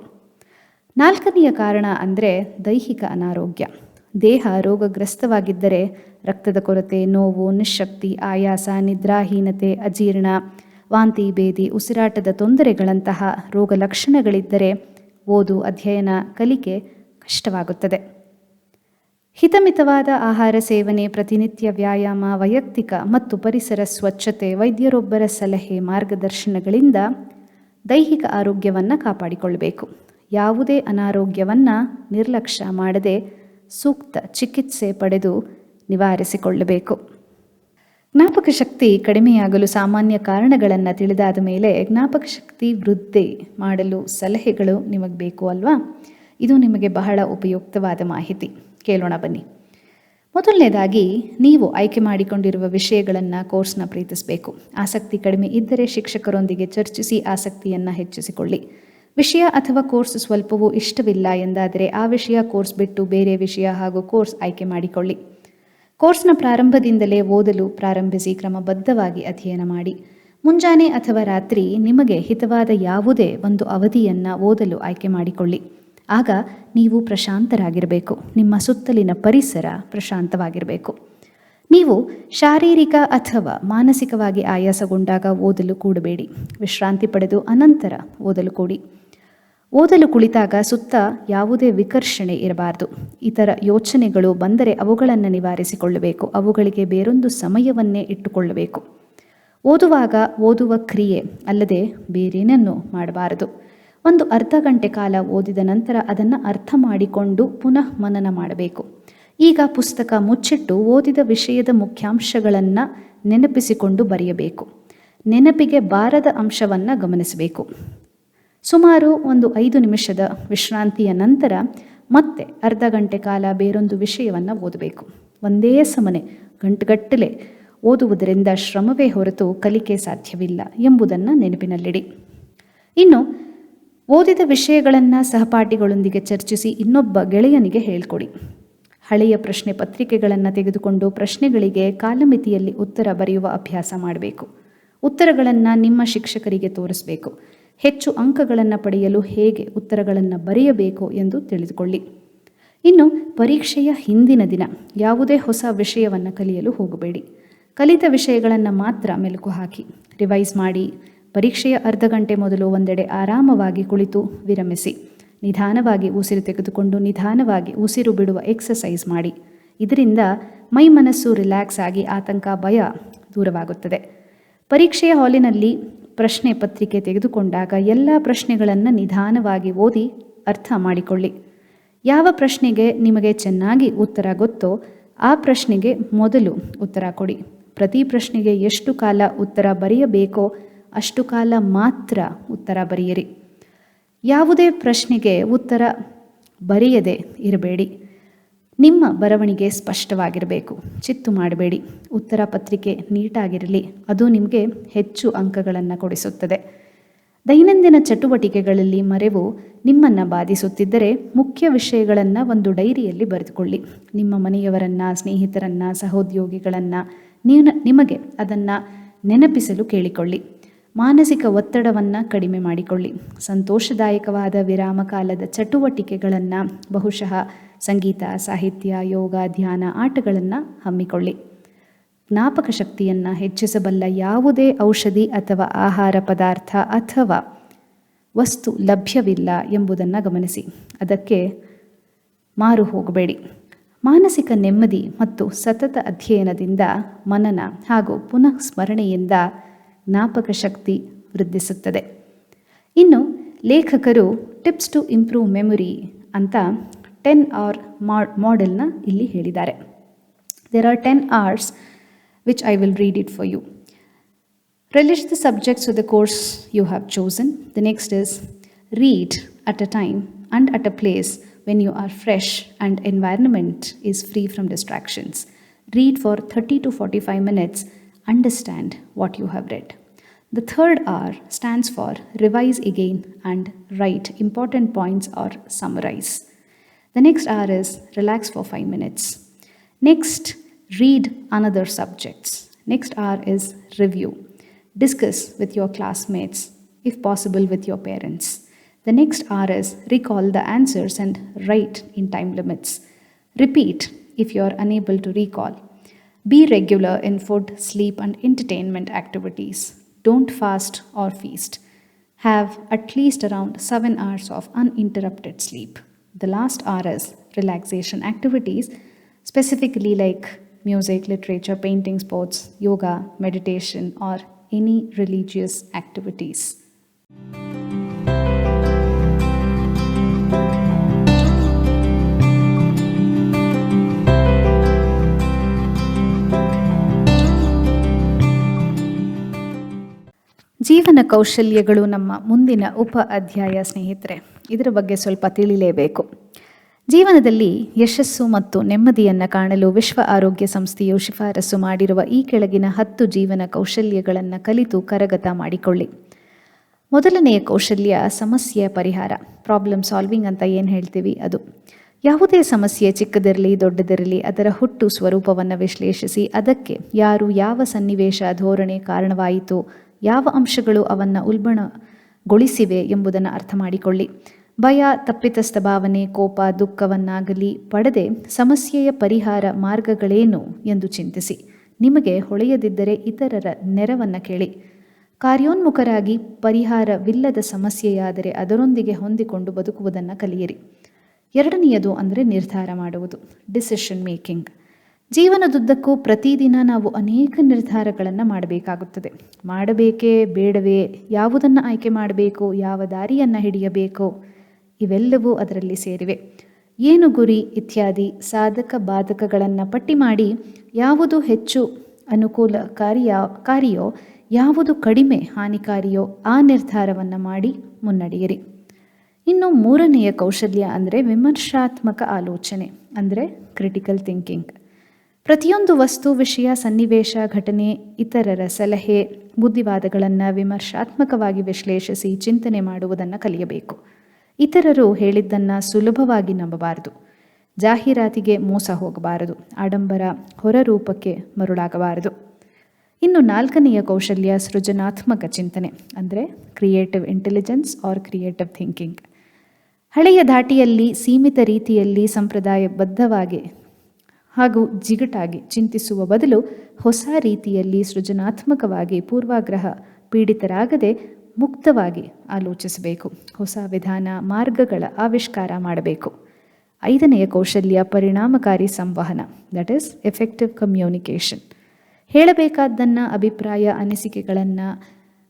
ನಾಲ್ಕನೆಯ ಕಾರಣ ಅಂದರೆ ದೈಹಿಕ ಅನಾರೋಗ್ಯ. ದೇಹ ರೋಗಗ್ರಸ್ತವಾಗಿದ್ದರೆ ರಕ್ತದ ಕೊರತೆ, ನೋವು, ನಿಶ್ಶಕ್ತಿ, ಆಯಾಸ, ನಿದ್ರಾಹೀನತೆ, ಅಜೀರ್ಣ, ವಾಂತಿ ಭೇದಿ, ಉಸಿರಾಟದ ತೊಂದರೆಗಳಂತಹ ರೋಗ ಲಕ್ಷಣಗಳಿದ್ದರೆ ಓದು, ಅಧ್ಯಯನ, ಕಲಿಕೆ ಕಷ್ಟವಾಗುತ್ತದೆ. ಹಿತಮಿತವಾದ ಆಹಾರ ಸೇವನೆ, ಪ್ರತಿನಿತ್ಯ ವ್ಯಾಯಾಮ, ವೈಯಕ್ತಿಕ ಮತ್ತು ಪರಿಸರ ಸ್ವಚ್ಛತೆ, ವೈದ್ಯರೊಬ್ಬರ ಸಲಹೆ, ಮಾರ್ಗದರ್ಶನಗಳಿಂದ ದೈಹಿಕ ಆರೋಗ್ಯವನ್ನು ಕಾಪಾಡಿಕೊಳ್ಳಬೇಕು. ಯಾವುದೇ ಅನಾರೋಗ್ಯವನ್ನು ನಿರ್ಲಕ್ಷ್ಯ ಮಾಡದೆ ಸೂಕ್ತ ಚಿಕಿತ್ಸೆ ಪಡೆದು ನಿವಾರಿಸಿಕೊಳ್ಳಬೇಕು. ಜ್ಞಾಪಕ ಶಕ್ತಿ ಕಡಿಮೆಯಾಗಲು ಸಾಮಾನ್ಯ ಕಾರಣಗಳನ್ನು ತಿಳಿದಾದ ಮೇಲೆ ಜ್ಞಾಪಕ ಶಕ್ತಿ ವೃದ್ಧಿ ಮಾಡಲು ಸಲಹೆಗಳು ನಿಮಗೆ ಬೇಕು ಅಲ್ವಾ? ಇದು ನಿಮಗೆ ಬಹಳ ಉಪಯುಕ್ತವಾದ ಮಾಹಿತಿ. ಕೇಳೋಣ ಬನ್ನಿ. ಮೊದಲನೇದಾಗಿ, ನೀವು ಆಯ್ಕೆ ಮಾಡಿಕೊಂಡಿರುವ ವಿಷಯಗಳನ್ನು, ಕೋರ್ಸ್ನ ಪ್ರೀತಿಸಬೇಕು. ಆಸಕ್ತಿ ಕಡಿಮೆ ಇದ್ದರೆ ಶಿಕ್ಷಕರೊಂದಿಗೆ ಚರ್ಚಿಸಿ ಆಸಕ್ತಿಯನ್ನು ಹೆಚ್ಚಿಸಿಕೊಳ್ಳಿ. ವಿಷಯ ಅಥವಾ ಕೋರ್ಸ್ ಸ್ವಲ್ಪವೂ ಇಷ್ಟವಿಲ್ಲ ಎಂದಾದರೆ ಆ ವಿಷಯ, ಕೋರ್ಸ್ ಬಿಟ್ಟು ಬೇರೆ ವಿಷಯ ಹಾಗೂ ಕೋರ್ಸ್ ಆಯ್ಕೆ ಮಾಡಿಕೊಳ್ಳಿ. ಕೋರ್ಸ್ನ ಪ್ರಾರಂಭದಿಂದಲೇ ಓದಲು ಪ್ರಾರಂಭಿಸಿ ಕ್ರಮಬದ್ಧವಾಗಿ ಅಧ್ಯಯನ ಮಾಡಿ. ಮುಂಜಾನೆ ಅಥವಾ ರಾತ್ರಿ ನಿಮಗೆ ಹಿತವಾದ ಯಾವುದೇ ಒಂದು ಅವಧಿಯನ್ನು ಓದಲು ಆಯ್ಕೆ ಮಾಡಿಕೊಳ್ಳಿ. ಆಗ ನೀವು ಪ್ರಶಾಂತರಾಗಿರಬೇಕು. ನಿಮ್ಮ ಸುತ್ತಲಿನ ಪರಿಸರ ಪ್ರಶಾಂತವಾಗಿರಬೇಕು. ನೀವು ಶಾರೀರಿಕ ಅಥವಾ ಮಾನಸಿಕವಾಗಿ ಆಯಾಸಗೊಂಡಾಗ ಓದಲು ಕೂಡಬೇಡಿ. ವಿಶ್ರಾಂತಿ ಪಡೆದು ಅನಂತರ ಓದಲು ಕೂಡಿ. ಓದಲು ಕುಳಿತಾಗ ಸುತ್ತ ಯಾವುದೇ ವಿಕರ್ಷಣೆ ಇರಬಾರದು. ಇತರ ಯೋಚನೆಗಳು ಬಂದರೆ ಅವುಗಳನ್ನು ನಿವಾರಿಸಿಕೊಳ್ಳಬೇಕು. ಅವುಗಳಿಗೆ ಬೇರೊಂದು ಸಮಯವನ್ನೇ ಇಟ್ಟುಕೊಳ್ಳಬೇಕು. ಓದುವಾಗ ಓದುವ ಕ್ರಿಯೆ ಅಲ್ಲದೆ ಬೇರೇನನ್ನು ಮಾಡಬಾರದು. ಒಂದು ಅರ್ಧ ಗಂಟೆ ಕಾಲ ಓದಿದ ನಂತರ ಅದನ್ನು ಅರ್ಥ ಮಾಡಿಕೊಂಡು ಪುನಃ ಮನನ ಮಾಡಬೇಕು. ಈಗ ಪುಸ್ತಕ ಮುಚ್ಚಿಟ್ಟು ಓದಿದ ವಿಷಯದ ಮುಖ್ಯಾಂಶಗಳನ್ನು ನೆನಪಿಸಿಕೊಂಡು ಬರೆಯಬೇಕು. ನೆನಪಿಗೆ ಬಾರದ ಅಂಶವನ್ನು ಗಮನಿಸಬೇಕು. ಸುಮಾರು 5 ನಿಮಿಷದ ವಿಶ್ರಾಂತಿಯ ನಂತರ ಮತ್ತೆ ಅರ್ಧ ಗಂಟೆ ಕಾಲ ಬೇರೊಂದು ವಿಷಯವನ್ನು ಓದಬೇಕು. ಒಂದೇ ಸಮನೆ ಗಂಟುಗಟ್ಟಲೆ ಓದುವುದರಿಂದ ಶ್ರಮವೇ ಹೊರತು ಕಲಿಕೆ ಸಾಧ್ಯವಿಲ್ಲ ಎಂಬುದನ್ನು ನೆನಪಿನಲ್ಲಿಡಿ. ಇನ್ನು ಓದಿದ ವಿಷಯಗಳನ್ನು ಸಹಪಾಠಿಗಳೊಂದಿಗೆ ಚರ್ಚಿಸಿ ಇನ್ನೊಬ್ಬ ಗೆಳೆಯನಿಗೆ ಹೇಳಿಕೊಡಿ. ಹಳೆಯ ಪ್ರಶ್ನೆ ಪತ್ರಿಕೆಗಳನ್ನು ತೆಗೆದುಕೊಂಡು ಪ್ರಶ್ನೆಗಳಿಗೆ ಕಾಲಮಿತಿಯಲ್ಲಿ ಉತ್ತರ ಬರೆಯುವ ಅಭ್ಯಾಸ ಮಾಡಬೇಕು. ಉತ್ತರಗಳನ್ನು ನಿಮ್ಮ ಶಿಕ್ಷಕರಿಗೆ ತೋರಿಸಬೇಕು. ಹೆಚ್ಚು ಅಂಕಗಳನ್ನು ಪಡೆಯಲು ಹೇಗೆ ಉತ್ತರಗಳನ್ನು ಬರೆಯಬೇಕು ಎಂದು ತಿಳಿದುಕೊಳ್ಳಿ. ಇನ್ನು ಪರೀಕ್ಷೆಯ ಹಿಂದಿನ ದಿನ ಯಾವುದೇ ಹೊಸ ವಿಷಯವನ್ನು ಕಲಿಯಲು ಹೋಗಬೇಡಿ. ಕಲಿತ ವಿಷಯಗಳನ್ನು ಮಾತ್ರ ಮೆಲುಕು ಹಾಕಿ ರಿವೈಸ್ ಮಾಡಿ. ಪರೀಕ್ಷೆಯ ಅರ್ಧ ಗಂಟೆ ಮೊದಲು ಒಂದೆಡೆ ಆರಾಮವಾಗಿ ಕುಳಿತು ವಿರಮಿಸಿ. ನಿಧಾನವಾಗಿ ಉಸಿರು ತೆಗೆದುಕೊಂಡು ನಿಧಾನವಾಗಿ ಉಸಿರು ಬಿಡುವ ಎಕ್ಸಸೈಸ್ ಮಾಡಿ. ಇದರಿಂದ ಮೈ ಮನಸ್ಸು ರಿಲ್ಯಾಕ್ಸ್ ಆಗಿ ಆತಂಕ, ಭಯ ದೂರವಾಗುತ್ತದೆ. ಪರೀಕ್ಷೆಯ ಹಾಲಿನಲ್ಲಿ ಪ್ರಶ್ನೆ ಪತ್ರಿಕೆ ತೆಗೆದುಕೊಂಡಾಗ ಎಲ್ಲ ಪ್ರಶ್ನೆಗಳನ್ನು ನಿಧಾನವಾಗಿ ಓದಿ ಅರ್ಥ ಮಾಡಿಕೊಳ್ಳಿ. ಯಾವ ಪ್ರಶ್ನೆಗೆ ನಿಮಗೆ ಚೆನ್ನಾಗಿ ಉತ್ತರ ಗೊತ್ತೋ ಆ ಪ್ರಶ್ನೆಗೆ ಮೊದಲು ಉತ್ತರ ಕೊಡಿ. ಪ್ರತಿ ಪ್ರಶ್ನೆಗೆ ಎಷ್ಟು ಕಾಲ ಉತ್ತರ ಬರೆಯಬೇಕೋ ಅಷ್ಟು ಕಾಲ ಮಾತ್ರ ಉತ್ತರ ಬರೆಯಿರಿ. ಯಾವುದೇ ಪ್ರಶ್ನೆಗೆ ಉತ್ತರ ಬರೆಯದೆ ಇರಬೇಡಿ. ನಿಮ್ಮ ಬರವಣಿಗೆ ಸ್ಪಷ್ಟವಾಗಿರಬೇಕು. ಚಿತ್ತು ಮಾಡಬೇಡಿ. ಉತ್ತರ ಪತ್ರಿಕೆ ನೀಟಾಗಿರಲಿ. ಅದು ನಿಮಗೆ ಹೆಚ್ಚು ಅಂಕಗಳನ್ನು ಕೊಡಿಸುತ್ತದೆ. ದೈನಂದಿನ ಚಟುವಟಿಕೆಗಳಲ್ಲಿ ಮರೆವು ನಿಮ್ಮನ್ನು ಬಾಧಿಸುತ್ತಿದ್ದರೆ ಮುಖ್ಯ ವಿಷಯಗಳನ್ನು ಒಂದು ಡೈರಿಯಲ್ಲಿ ಬರೆದುಕೊಳ್ಳಿ. ನಿಮ್ಮ ಮನೆಯವರನ್ನು, ಸ್ನೇಹಿತರನ್ನು, ಸಹೋದ್ಯೋಗಿಗಳನ್ನು ನಿಮಗೆ ಅದನ್ನು ನೆನಪಿಸಲು ಕೇಳಿಕೊಳ್ಳಿ. ಮಾನಸಿಕ ಒತ್ತಡವನ್ನು ಕಡಿಮೆ ಮಾಡಿಕೊಳ್ಳಿ. ಸಂತೋಷದಾಯಕವಾದ ವಿರಾಮ ಕಾಲದ ಚಟುವಟಿಕೆಗಳನ್ನು, ಬಹುಶಃ ಸಂಗೀತ, ಸಾಹಿತ್ಯ, ಯೋಗ, ಧ್ಯಾನ, ಆಟಗಳನ್ನು ಹಮ್ಮಿಕೊಳ್ಳಿ. ಜ್ಞಾಪಕ ಶಕ್ತಿಯನ್ನು ಹೆಚ್ಚಿಸಬಲ್ಲ ಯಾವುದೇ ಔಷಧಿ ಅಥವಾ ಆಹಾರ ಪದಾರ್ಥ ಅಥವಾ ವಸ್ತು ಲಭ್ಯವಿಲ್ಲ ಎಂಬುದನ್ನು ಗಮನಿಸಿ. ಅದಕ್ಕೆ ಮಾರು ಹೋಗಬೇಡಿ. ಮಾನಸಿಕ ನೆಮ್ಮದಿ ಮತ್ತು ಸತತ ಅಧ್ಯಯನದಿಂದ ಮನನ ಹಾಗೂ ಪುನಃ ಸ್ಮರಣೆಯಿಂದ ಜ್ಞಾಪಕ ಶಕ್ತಿ ವೃದ್ಧಿಸುತ್ತದೆ. ಇನ್ನು ಲೇಖಕರು ಟಿಪ್ಸ್ ಟು ಇಂಪ್ರೂವ್ ಮೆಮೊರಿ ಅಂತ 10R ಮಾಡೆಲ್ನ ಇಲ್ಲಿ ಹೇಳಿದ್ದಾರೆ. There are 10 R's which I will read it for you. Relish the subjects of the course you have chosen. The next is read at a time and at a place when you are fresh and environment is free from distractions. Read for 30 to 45 minutes. Understand what you have read. The third R stands for revise again and write important points or summarize. The next R is relax for 5 minutes. Next, read another subjects. Next R is review. Discuss with your classmates, if possible with your parents. The next R is recall the answers and write in time limits. Repeat if you are unable to recall. Be regular in food, sleep and entertainment activities. Don't fast or feast. Have at least around 7 hours of uninterrupted sleep. The last R is relaxation activities, specifically like music, literature, painting, sports, yoga, meditation, or any religious activities. ಜೀವನ ಕೌಶಲ್ಯಗಳು ನಮ್ಮ ಮುಂದಿನ ಉಪ ಅಧ್ಯಾಯ ಸ್ನೇಹಿತರೆ. ಇದರ ಬಗ್ಗೆ ಸ್ವಲ್ಪ ತಿಳಿಯಲೇಬೇಕು. ಜೀವನದಲ್ಲಿ ಯಶಸ್ಸು ಮತ್ತು ನೆಮ್ಮದಿಯನ್ನು ಕಾಣಲು ವಿಶ್ವ ಆರೋಗ್ಯ ಸಂಸ್ಥೆಯು ಶಿಫಾರಸು ಮಾಡಿರುವ ಈ ಕೆಳಗಿನ 10 ಜೀವನ ಕೌಶಲ್ಯಗಳನ್ನು ಕಲಿತು ಕರಗತ ಮಾಡಿಕೊಳ್ಳಿ. ಮೊದಲನೆಯ ಕೌಶಲ್ಯ ಸಮಸ್ಯೆಯ ಪರಿಹಾರ, ಪ್ರಾಬ್ಲಮ್ ಸಾಲ್ವಿಂಗ್ ಅಂತ ಏನು ಹೇಳ್ತೀವಿ ಅದು. ಯಾವುದೇ ಸಮಸ್ಯೆ ಚಿಕ್ಕದಿರಲಿ ದೊಡ್ಡದಿರಲಿ ಅದರ ಹುಟ್ಟು ಸ್ವರೂಪವನ್ನು ವಿಶ್ಲೇಷಿಸಿ ಅದಕ್ಕೆ ಯಾರು, ಯಾವ ಸನ್ನಿವೇಶ, ಧೋರಣೆ ಕಾರಣವಾಯಿತು, ಯಾವ ಅಂಶಗಳು ಅವನ್ನು ಉಲ್ಬಣಗೊಳಿಸಿವೆ ಎಂಬುದನ್ನು ಅರ್ಥ ಮಾಡಿಕೊಳ್ಳಿ. ಭಯ, ತಪ್ಪಿತಸ್ಥ ಭಾವನೆ, ಕೋಪ, ದುಃಖವನ್ನಾಗಲಿ ಪಡೆದೇ ಸಮಸ್ಯೆಯ ಪರಿಹಾರ ಮಾರ್ಗಗಳೇನು ಎಂದು ಚಿಂತಿಸಿ. ನಿಮಗೆ ಹೊಳೆಯದಿದ್ದರೆ ಇತರರ ನೆರವನ್ನು ಕೇಳಿ. ಕಾರ್ಯೋನ್ಮುಖರಾಗಿ ಪರಿಹಾರವಿಲ್ಲದ ಸಮಸ್ಯೆಯಾದರೆ ಅದರೊಂದಿಗೆ ಹೊಂದಿಕೊಂಡು ಬದುಕುವುದನ್ನು ಕಲಿಯಿರಿ. ಎರಡನೆಯದು ಅಂದರೆ ನಿರ್ಧಾರ ಮಾಡುವುದು, ಡಿಸಿಷನ್ ಮೇಕಿಂಗ್. ಜೀವನದುದ್ದಕ್ಕೂ ಪ್ರತಿದಿನ ನಾವು ಅನೇಕ ನಿರ್ಧಾರಗಳನ್ನು ಮಾಡಬೇಕಾಗುತ್ತದೆ. ಮಾಡಬೇಕೇ ಬೇಡವೇ, ಯಾವುದನ್ನು ಆಯ್ಕೆ ಮಾಡಬೇಕು, ಯಾವ ದಾರಿಯನ್ನು ಹಿಡಿಯಬೇಕು, ಇವೆಲ್ಲವೂ ಅದರಲ್ಲಿ ಸೇರಿವೆ. ಏನು ಗುರಿ ಇತ್ಯಾದಿ ಸಾಧಕ ಬಾಧಕಗಳನ್ನು ಪಟ್ಟಿ ಮಾಡಿ ಯಾವುದು ಹೆಚ್ಚು ಅನುಕೂಲಕಾರಿಯೋ ಯಾವುದು ಕಡಿಮೆ ಹಾನಿಕಾರಿಯೋ ಆ ನಿರ್ಧಾರವನ್ನು ಮಾಡಿ ಮುನ್ನಡೆಯಿರಿ. ಇನ್ನು ಮೂರನೆಯ ಕೌಶಲ್ಯ ಅಂದರೆ ವಿಮರ್ಶಾತ್ಮಕ ಆಲೋಚನೆ ಅಂದರೆ ಕ್ರಿಟಿಕಲ್ ಥಿಂಕಿಂಗ್. ಪ್ರತಿಯೊಂದು ವಸ್ತು, ವಿಷಯ, ಸನ್ನಿವೇಶ, ಘಟನೆ, ಇತರರ ಸಲಹೆ, ಬುದ್ಧಿವಾದಗಳನ್ನು ವಿಮರ್ಶಾತ್ಮಕವಾಗಿ ವಿಶ್ಲೇಷಿಸಿ ಚಿಂತನೆ ಮಾಡುವುದನ್ನು ಕಲಿಯಬೇಕು. ಇತರರು ಹೇಳಿದ್ದನ್ನು ಸುಲಭವಾಗಿ ನಂಬಬಾರದು. ಜಾಹೀರಾತಿಗೆ ಮೋಸ ಹೋಗಬಾರದು. ಆಡಂಬರ ಹೊರರೂಪಕ್ಕೆ ಮರುಳಾಗಬಾರದು. ಇನ್ನು ನಾಲ್ಕನೆಯ ಕೌಶಲ್ಯ ಸೃಜನಾತ್ಮಕ ಚಿಂತನೆ ಅಂದರೆ creative intelligence or creative thinking. ಹಳೆಯ ಧಾಟಿಯಲ್ಲಿ ಸೀಮಿತ ರೀತಿಯಲ್ಲಿ ಸಂಪ್ರದಾಯಬದ್ಧವಾಗಿ ಹಾಗೂ ಜಿಗುಟಾಗಿ ಚಿಂತಿಸುವ ಬದಲು ಹೊಸ ರೀತಿಯಲ್ಲಿ ಸೃಜನಾತ್ಮಕವಾಗಿ ಪೂರ್ವಾಗ್ರಹ ಪೀಡಿತರಾಗದೆ ಮುಕ್ತವಾಗಿ ಆಲೋಚಿಸಬೇಕು. ಹೊಸ ವಿಧಾನ, ಮಾರ್ಗಗಳ ಆವಿಷ್ಕಾರ ಮಾಡಬೇಕು. ಐದನೆಯ ಕೌಶಲ್ಯ ಪರಿಣಾಮಕಾರಿ ಸಂವಹನ, ದಟ್ ಈಸ್ ಎಫೆಕ್ಟಿವ್ ಕಮ್ಯುನಿಕೇಷನ್. ಹೇಳಬೇಕಾದ್ದನ್ನು, ಅಭಿಪ್ರಾಯ, ಅನಿಸಿಕೆಗಳನ್ನು,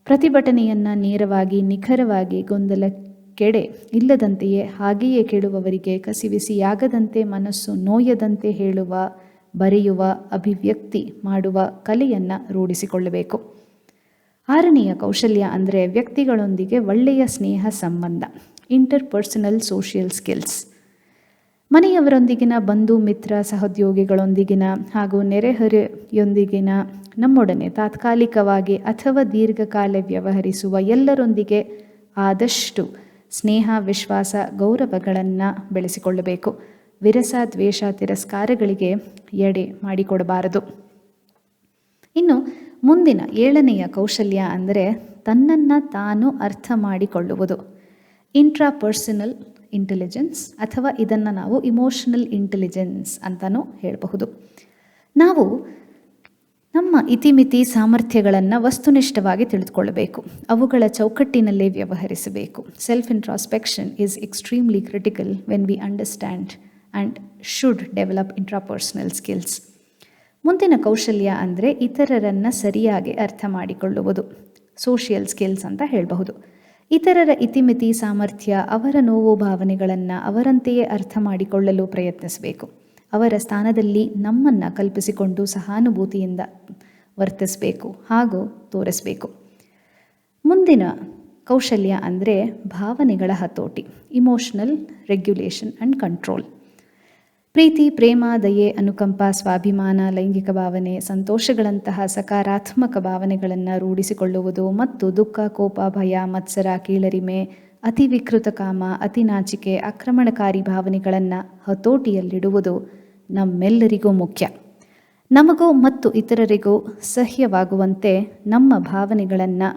ಪ್ರತಿಭಟನೆಯನ್ನು ನೇರವಾಗಿ, ನಿಖರವಾಗಿ, ಗೊಂದಲಕ್ಕೆಡೆ ಇಲ್ಲದಂತೆಯೇ ಹಾಗೆಯೇ ಕೇಳುವವರಿಗೆ ಕಸಿವಿಸಿಯಾಗದಂತೆ, ಮನಸ್ಸು ನೋಯದಂತೆ ಹೇಳುವ, ಬರೆಯುವ, ಅಭಿವ್ಯಕ್ತಿ ಮಾಡುವ ಕಲೆಯನ್ನು ರೂಢಿಸಿಕೊಳ್ಳಬೇಕು. ಆರನೆಯ ಕೌಶಲ್ಯ ಅಂದರೆ ವ್ಯಕ್ತಿಗಳೊಂದಿಗೆ ಒಳ್ಳೆಯ ಸ್ನೇಹ ಸಂಬಂಧ, ಇಂಟರ್ಪರ್ಸನಲ್ ಸೋಷಿಯಲ್ ಸ್ಕಿಲ್ಸ್. ಮನೆಯವರೊಂದಿಗಿನ ಬಂಧು ಮಿತ್ರ ಸಹೋದ್ಯೋಗಿಗಳೊಂದಿಗಿನ ಹಾಗೂ ನೆರೆಹೊರೆಯೊಂದಿಗಿನ ನಮ್ಮೊಡನೆ ತಾತ್ಕಾಲಿಕವಾಗಿ ಅಥವಾ ದೀರ್ಘಕಾಲ ವ್ಯವಹರಿಸುವ ಎಲ್ಲರೊಂದಿಗೆ ಆದಷ್ಟು ಸ್ನೇಹ, ವಿಶ್ವಾಸ, ಗೌರವಗಳನ್ನು ಬೆಳೆಸಿಕೊಳ್ಳಬೇಕು. ವಿರಸ, ದ್ವೇಷ, ತಿರಸ್ಕಾರಗಳಿಗೆ ಎಡೆ ಮಾಡಿಕೊಡಬಾರದು. ಇನ್ನು ಮುಂದಿನ 7ನೆಯ ಕೌಶಲ್ಯ ಅಂದರೆ ತನ್ನನ್ನು ತಾನು ಅರ್ಥ ಮಾಡಿಕೊಳ್ಳುವುದು. ಇಂಟ್ರಾಪರ್ಸನಲ್ ಇಂಟೆಲಿಜೆನ್ಸ್ ಅಥವಾ ಇದನ್ನು ನಾವು ಇಮೋಷನಲ್ ಇಂಟೆಲಿಜೆನ್ಸ್ ಅಂತಲೂ ಹೇಳಬಹುದು. ನಾವು ನಮ್ಮ ಇತಿಮಿತಿ ಸಾಮರ್ಥ್ಯಗಳನ್ನು ವಸ್ತುನಿಷ್ಠವಾಗಿ ತಿಳಿದುಕೊಳ್ಳಬೇಕು. ಅವುಗಳ ಚೌಕಟ್ಟಿನಲ್ಲೇ ವ್ಯವಹರಿಸಬೇಕು. Self introspection is extremely critical when we understand and should develop intrapersonal skills. ಮುಂದಿನ ಕೌಶಲ್ಯ ಅಂದರೆ ಇತರರನ್ನು ಸರಿಯಾಗಿ ಅರ್ಥ ಮಾಡಿಕೊಳ್ಳುವುದು. ಸೋಷಿಯಲ್ ಸ್ಕಿಲ್ಸ್ ಅಂತ ಹೇಳಬಹುದು. ಇತರರ ಇತಿಮಿತಿ ಸಾಮರ್ಥ್ಯ, ಅವರ ನೋವು ಭಾವನೆಗಳನ್ನು ಅವರಂತೆಯೇ ಅರ್ಥ ಮಾಡಿಕೊಳ್ಳಲು ಪ್ರಯತ್ನಿಸಬೇಕು. ಅವರ ಸ್ಥಾನದಲ್ಲಿ ನಮ್ಮನ್ನು ಕಲ್ಪಿಸಿಕೊಂಡು ಸಹಾನುಭೂತಿಯಿಂದ ವರ್ತಿಸಬೇಕು ಹಾಗೂ ತೋರಿಸಬೇಕು. ಮುಂದಿನ ಕೌಶಲ್ಯ ಅಂದರೆ ಭಾವನೆಗಳ ಹತೋಟಿ. Emotional regulation and control. ಪ್ರೀತಿ, ಪ್ರೇಮ, ದಯೆ, ಅನುಕಂಪ, ಸ್ವಾಭಿಮಾನ, ಲೈಂಗಿಕ ಭಾವನೆ, ಸಂತೋಷಗಳಂತಹ ಸಕಾರಾತ್ಮಕ ಭಾವನೆಗಳನ್ನು ರೂಢಿಸಿಕೊಳ್ಳುವುದು ಮತ್ತು ದುಃಖ, ಕೋಪ, ಭಯ, ಮತ್ಸರ, ಕೀಳರಿಮೆ, ಅತಿ ವಿಕೃತ ಕಾಮ, ಅತಿ ನಾಚಿಕೆ, ಆಕ್ರಮಣಕಾರಿ ಭಾವನೆಗಳನ್ನು ಹತೋಟಿಯಲ್ಲಿಡುವುದು ನಮ್ಮೆಲ್ಲರಿಗೂ ಮುಖ್ಯ. ನಮಗೂ ಮತ್ತು ಇತರರಿಗೂ ಸಹ್ಯವಾಗುವಂತೆ ನಮ್ಮ ಭಾವನೆಗಳನ್ನು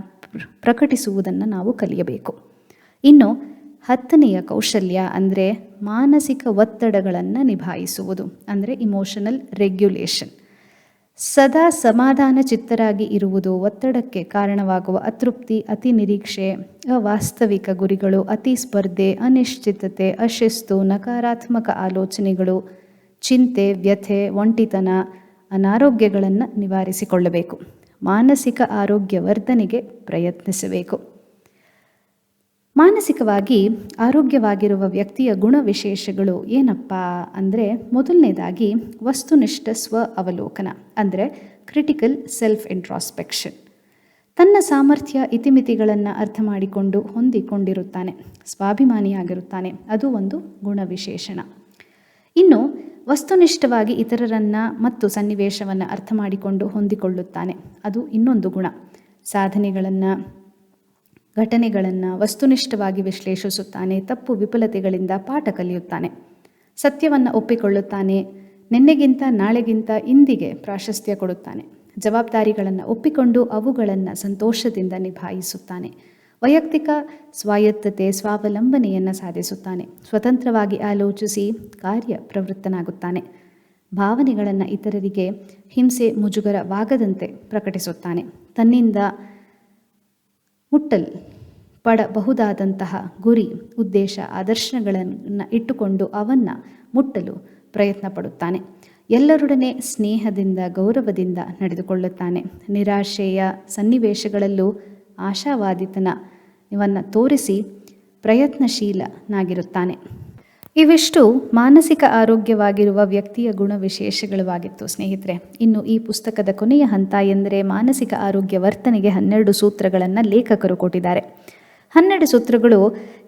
ಪ್ರಕಟಿಸುವುದನ್ನು ನಾವು ಕಲಿಯಬೇಕು. ಇನ್ನು 10ನೆಯ ಕೌಶಲ್ಯ ಅಂದರೆ ಮಾನಸಿಕ ಒತ್ತಡಗಳನ್ನು ನಿಭಾಯಿಸುವುದು, ಅಂದರೆ ಇಮೋಷನಲ್ ರೆಗ್ಯುಲೇಷನ್. ಸದಾ ಸಮಾಧಾನ ಚಿತ್ತರಾಗಿ ಇರುವುದು, ಒತ್ತಡಕ್ಕೆ ಕಾರಣವಾಗುವ ಅತೃಪ್ತಿ, ಅತಿ ನಿರೀಕ್ಷೆ, ಅವಾಸ್ತವಿಕ ಗುರಿಗಳು, ಅತಿ ಸ್ಪರ್ಧೆ, ಅನಿಶ್ಚಿತತೆ, ಅಶಿಸ್ತು, ನಕಾರಾತ್ಮಕ ಆಲೋಚನೆಗಳು, ಚಿಂತೆ, ವ್ಯಥೆ, ಒಂಟಿತನ, ಅನಾರೋಗ್ಯಗಳನ್ನು ನಿವಾರಿಸಿಕೊಳ್ಳಬೇಕು. ಮಾನಸಿಕ ಆರೋಗ್ಯ ವರ್ಧನೆಗೆ ಪ್ರಯತ್ನಿಸಬೇಕು. ಮಾನಸಿಕವಾಗಿ ಆರೋಗ್ಯವಾಗಿರುವ ವ್ಯಕ್ತಿಯ ಗುಣವಿಶೇಷಗಳು ಏನಪ್ಪ ಅಂದರೆ, ಮೊದಲನೇದಾಗಿ ವಸ್ತುನಿಷ್ಠ ಸ್ವ ಅವಲೋಕನ ಅಂದರೆ ಕ್ರಿಟಿಕಲ್ ಸೆಲ್ಫ್ ಇಂಟ್ರಾಸ್ಪೆಕ್ಷನ್. ತನ್ನ ಸಾಮರ್ಥ್ಯ, ಇತಿಮಿತಿಗಳನ್ನು ಅರ್ಥ ಮಾಡಿಕೊಂಡು ಹೊಂದಿಕೊಂಡಿರುತ್ತಾನೆ. ಸ್ವಾಭಿಮಾನಿಯಾಗಿರುತ್ತಾನೆ. ಅದು ಒಂದು ಗುಣವಿಶೇಷಣ. ಇನ್ನು ವಸ್ತುನಿಷ್ಠವಾಗಿ ಇತರರನ್ನು ಮತ್ತು ಸನ್ನಿವೇಶವನ್ನು ಅರ್ಥ ಮಾಡಿಕೊಂಡು ಹೊಂದಿಕೊಳ್ಳುತ್ತಾನೆ. ಅದು ಇನ್ನೊಂದು ಗುಣ. ಸಾಧನೆಗಳನ್ನು, ಘಟನೆಗಳನ್ನು ವಸ್ತುನಿಷ್ಠವಾಗಿ ವಿಶ್ಲೇಷಿಸುತ್ತಾನೆ. ತಪ್ಪು ವಿಫಲತೆಗಳಿಂದ ಪಾಠ ಕಲಿಯುತ್ತಾನೆ. ಸತ್ಯವನ್ನು ಒಪ್ಪಿಕೊಳ್ಳುತ್ತಾನೆ. ನಿನ್ನೆಗಿಂತ ನಾಳೆಗಿಂತ ಇಂದಿಗೆ ಪ್ರಾಶಸ್ತ್ಯ ಕೊಡುತ್ತಾನೆ. ಜವಾಬ್ದಾರಿಗಳನ್ನು ಒಪ್ಪಿಕೊಂಡು ಅವುಗಳನ್ನು ಸಂತೋಷದಿಂದ ನಿಭಾಯಿಸುತ್ತಾನೆ. ವೈಯಕ್ತಿಕ ಸ್ವಾಯತ್ತತೆ, ಸ್ವಾವಲಂಬನೆಯನ್ನು ಸಾಧಿಸುತ್ತಾನೆ. ಸ್ವತಂತ್ರವಾಗಿ ಆಲೋಚಿಸಿ ಕಾರ್ಯಪ್ರವೃತ್ತನಾಗುತ್ತಾನೆ. ಭಾವನೆಗಳನ್ನು ಇತರರಿಗೆ ಹಿಂಸೆ, ಮುಜುಗರವಾಗದಂತೆ ಪ್ರಕಟಿಸುತ್ತಾನೆ. ತನ್ನಿಂದ ಮುಟ್ಟಲ್ಪಡಬಹುದಾದಂತಹ ಗುರಿ, ಉದ್ದೇಶ, ಆದರ್ಶಗಳನ್ನು ಇಟ್ಟುಕೊಂಡು ಅವನ್ನು ಮುಟ್ಟಲು ಪ್ರಯತ್ನ ಪಡುತ್ತಾನೆ. ಎಲ್ಲರೊಡನೆ ಸ್ನೇಹದಿಂದ, ಗೌರವದಿಂದ ನಡೆದುಕೊಳ್ಳುತ್ತಾನೆ. ನಿರಾಶೆಯ ಸನ್ನಿವೇಶಗಳಲ್ಲೂ ಆಶಾವಾದಿತನವನ್ನು ತೋರಿಸಿ ಪ್ರಯತ್ನಶೀಲನಾಗಿರುತ್ತಾನೆ. ಇವಿಷ್ಟು ಮಾನಸಿಕ ಆರೋಗ್ಯವಾಗಿರುವ ವ್ಯಕ್ತಿಯ ಗುಣವಿಶೇಷಗಳಾಗಿತ್ತು ಸ್ನೇಹಿತರೆ. ಇನ್ನು ಈ ಪುಸ್ತಕದ ಕೊನೆಯ ಹಂತ ಎಂದರೆ ಮಾನಸಿಕ ಆರೋಗ್ಯ ವರ್ತನೆಗೆ 12 ಸೂತ್ರಗಳನ್ನು ಲೇಖಕರು ಕೊಟ್ಟಿದ್ದಾರೆ. 12 ಸೂತ್ರಗಳು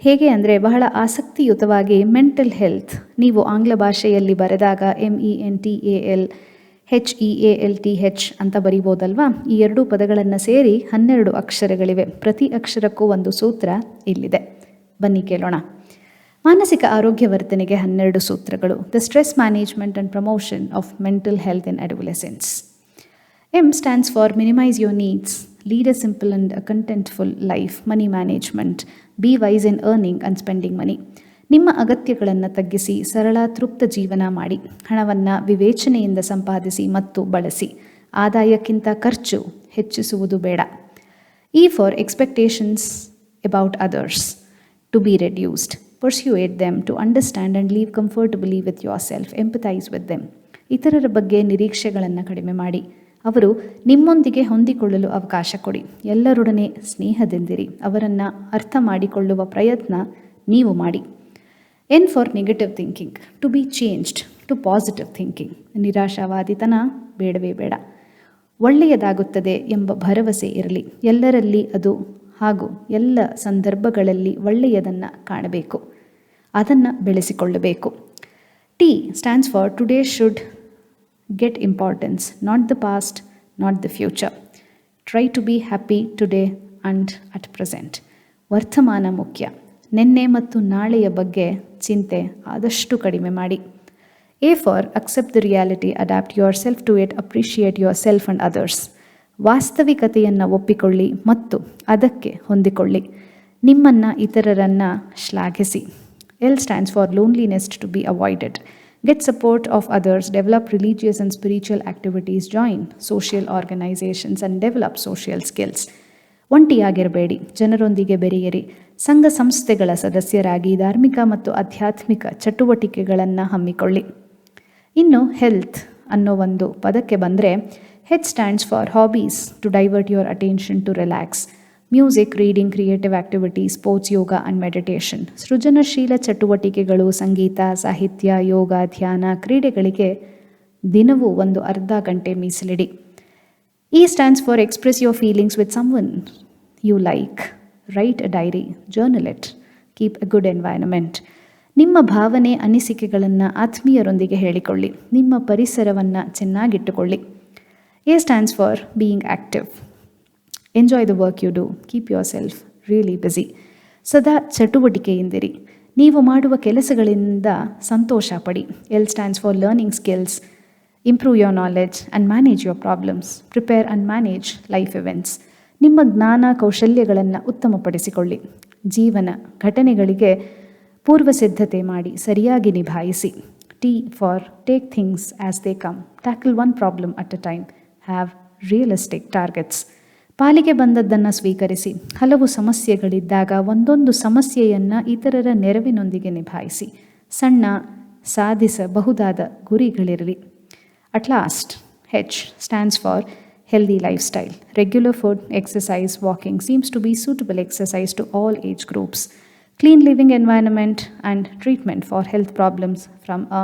ಹೇಗೆ ಅಂದರೆ ಬಹಳ ಆಸಕ್ತಿಯುತವಾಗಿ ಮೆಂಟಲ್ ಹೆಲ್ತ್, ನೀವು ಆಂಗ್ಲ ಭಾಷೆಯಲ್ಲಿ ಬರೆದಾಗ MENTALHEALTH ಅಂತ ಬರಿಬೋದಲ್ವಾ. ಈ 2 ಪದಗಳನ್ನು ಸೇರಿ 12 ಅಕ್ಷರಗಳಿವೆ. ಪ್ರತಿ ಅಕ್ಷರಕ್ಕೂ ಒಂದು ಸೂತ್ರ ಇಲ್ಲಿದೆ. ಬನ್ನಿ ಕೇಳೋಣ. ಮಾನಸಿಕ ಆರೋಗ್ಯ ವರ್ತನೆಗೆ 12 ಸೂತ್ರಗಳು. The stress management and promotion of mental health in adolescence. M stands for minimize your needs, lead a simple and a contentful life, money management, be wise in earning and spending money. ನಿಮ್ಮ ಅಗತ್ಯಗಳನ್ನು ತಗ್ಗಿಸಿ ಸರಳ ತೃಪ್ತ ಜೀವನ ಮಾಡಿ. ಹಣವನ್ನು ವಿವೇಚನೆಯಿಂದ ಸಂಪಾದಿಸಿ ಮತ್ತು ಬಳಸಿ. ಆದಾಯಕ್ಕಿಂತ ಖರ್ಚು ಹೆಚ್ಚಿಸುವುದು ಬೇಡ. E for expectations about others to be reduced. Persuade them to understand and live comfortably with yourself. Empathize with them. ಇತರರ ಬಗ್ಗೆ ನಿರೀಕ್ಷೆಗಳನ್ನು ಕಡಿಮೆ ಮಾಡಿ. ಅವರು ನಿಮ್ಮೊಂದಿಗೆ ಹೊಂದಿಕೊಳ್ಳಲು ಅವಕಾಶ ಕೊಡಿ. ಎಲ್ಲರೊಡನೆ ಸ್ನೇಹದಿಂದಿರಿ. ಅವರನ್ನು ಅರ್ಥ ಮಾಡಿಕೊಳ್ಳುವ ಪ್ರಯತ್ನ ನೀವು ಮಾಡಿ. N for negative thinking. To be changed to positive thinking. ನಿರಾಶಾವಾದಿತನ ಬೇಡವೇ ಬೇಡ. ಒಳ್ಳೆಯದಾಗುತ್ತದೆ ಎಂಬ ಭರವಸೆ ಇರಲಿ. ಎಲ್ಲರಲ್ಲಿ ಅದು ಹಾಗೂ ಎಲ್ಲ ಸಂದರ್ಭಗಳಲ್ಲಿ ಒಳ್ಳೆಯದನ್ನು ಕಾಣಬೇಕು. ಅದನ್ನು ಬೆಳೆಸಿಕೊಳ್ಳಬೇಕು. T stands for today should get importance, not the past, not the future. Try to be happy today and at present. ವರ್ತಮಾನ ಮುಖ್ಯ. ನಿನ್ನೆ ಮತ್ತು ನಾಳೆಯ ಬಗ್ಗೆ ಚಿಂತೆ ಆದಷ್ಟು ಕಡಿಮೆ ಮಾಡಿ. A for accept the reality, adapt yourself to it, appreciate yourself and others. ವಾಸ್ತವಿಕತೆಯನ್ನು ಒಪ್ಪಿಕೊಳ್ಳಿ ಮತ್ತು ಅದಕ್ಕೆ ಹೊಂದಿಕೊಳ್ಳಿ. ನಿಮ್ಮನ್ನು ಇತರರನ್ನು ಶ್ಲಾಘಿಸಿ. L stands for loneliness to be avoided. Get support of others, develop religious and spiritual activities, join social organizations and develop social skills. ಒಂಟಿಯಾಗಿರಬೇಡಿ, ಜನರೊಂದಿಗೆ ಬೆರೆಯಿರಿ, ಸಂಘ ಸಂಸ್ಥೆಗಳ ಸದಸ್ಯರಾಗಿ ಧಾರ್ಮಿಕ ಮತ್ತು ಆಧ್ಯಾತ್ಮಿಕ ಚಟುವಟಿಕೆಗಳನ್ನು ಹಮ್ಮಿಕೊಳ್ಳಿ. ಇನ್ನು ಹೆಲ್ತ್ ಅನ್ನೋ ಒಂದು ಪದಕ್ಕೆ ಬಂದರೆ, H stands for hobbies, to divert your attention, to relax. Music, reading, creative activities, sports, yoga and meditation. ಸೃಜನಶೀಲ ಚಟುವಟಿಕೆಗಳು, ಸಂಗೀತ, ಸಾಹಿತ್ಯ, ಯೋಗ, ಧ್ಯಾನ, ಕ್ರೀಡೆಗಳಿಗೆ ದಿನವೂ ಒಂದು ಅರ್ಧ ಗಂಟೆ ಮೀಸಲಿಡಿ. E stands for express your feelings with someone you like. Write a diary, journal it, keep a good environment. ನಿಮ್ಮ ಭಾವನೆ ಅನಿಸಿಕೆಗಳನ್ನು ಆತ್ಮೀಯರೊಂದಿಗೆ ಹೇಳಿಕೊಳ್ಳಿ. ನಿಮ್ಮ ಪರಿಸರವನ್ನು ಚೆನ್ನಾಗಿಟ್ಟುಕೊಳ್ಳಿ. A stands for being active. Enjoy the work you do. Keep yourself really busy. ಸದಾ ಚಟುವಟಿಕೆಯಿಂದಿರಿ. ನೀವು ಮಾಡುವ ಕೆಲಸಗಳಿಂದ ಸಂತೋಷ ಪಡಿ. L stands for learning skills. Improve your knowledge and manage your problems. Prepare and manage life events. ನಿಮ್ಮ ಜ್ಞಾನ ಕೌಶಲ್ಯಗಳನ್ನು ಉತ್ತಮಪಡಿಸಿಕೊಳ್ಳಿ. ಜೀವನ ಘಟನೆಗಳಿಗೆ ಪೂರ್ವ ಸಿದ್ಧತೆ ಮಾಡಿ ಸರಿಯಾಗಿ ನಿಭಾಯಿಸಿ. T for take things as they come. Tackle one problem at a time. Have realistic targets. ಪಾಲಿಗೆ ಬಂದದ್ದನ್ನು ಸ್ವೀಕರಿಸಿ. ಹಲವು ಸಮಸ್ಯೆಗಳಿದ್ದಾಗ ಒಂದೊಂದು ಸಮಸ್ಯೆಯನ್ನು ಇತರರ ನೆರವಿನೊಂದಿಗೆ ನಿಭಾಯಿಸಿ. ಸಣ್ಣ ಸಾಧಿಸಬಹುದಾದ ಗುರಿಗಳಿರಲಿ. At last, H stands for healthy lifestyle. Regular food, exercise, walking seems to be suitable exercise to all age groups. Clean living environment and treatment for health problems from a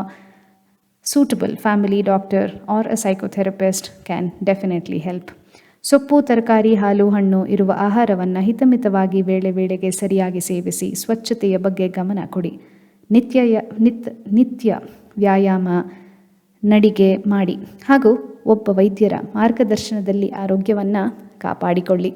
suitable family doctor or a psychotherapist can definitely help. ಸೊಪ್ಪು, ತರಕಾರಿ, ಹಾಲು, ಹಣ್ಣು ಇರುವ ಆಹಾರವನ್ನು ಹಿತಮಿತವಾಗಿ ವೇಳೆ ವೇಳೆಗೆ ಸರಿಯಾಗಿ ಸೇವಿಸಿ. ಸ್ವಚ್ಛತೆಯ ಬಗ್ಗೆ ಗಮನ ಕೊಡಿ. ನಿತ್ಯ ವ್ಯಾಯಾಮ, ನಡಿಗೆ ಮಾಡಿ ಹಾಗೂ ಒಬ್ಬ ವೈದ್ಯರ ಮಾರ್ಗದರ್ಶನದಲ್ಲಿ ಆರೋಗ್ಯವನ್ನು ಕಾಪಾಡಿಕೊಳ್ಳಿ.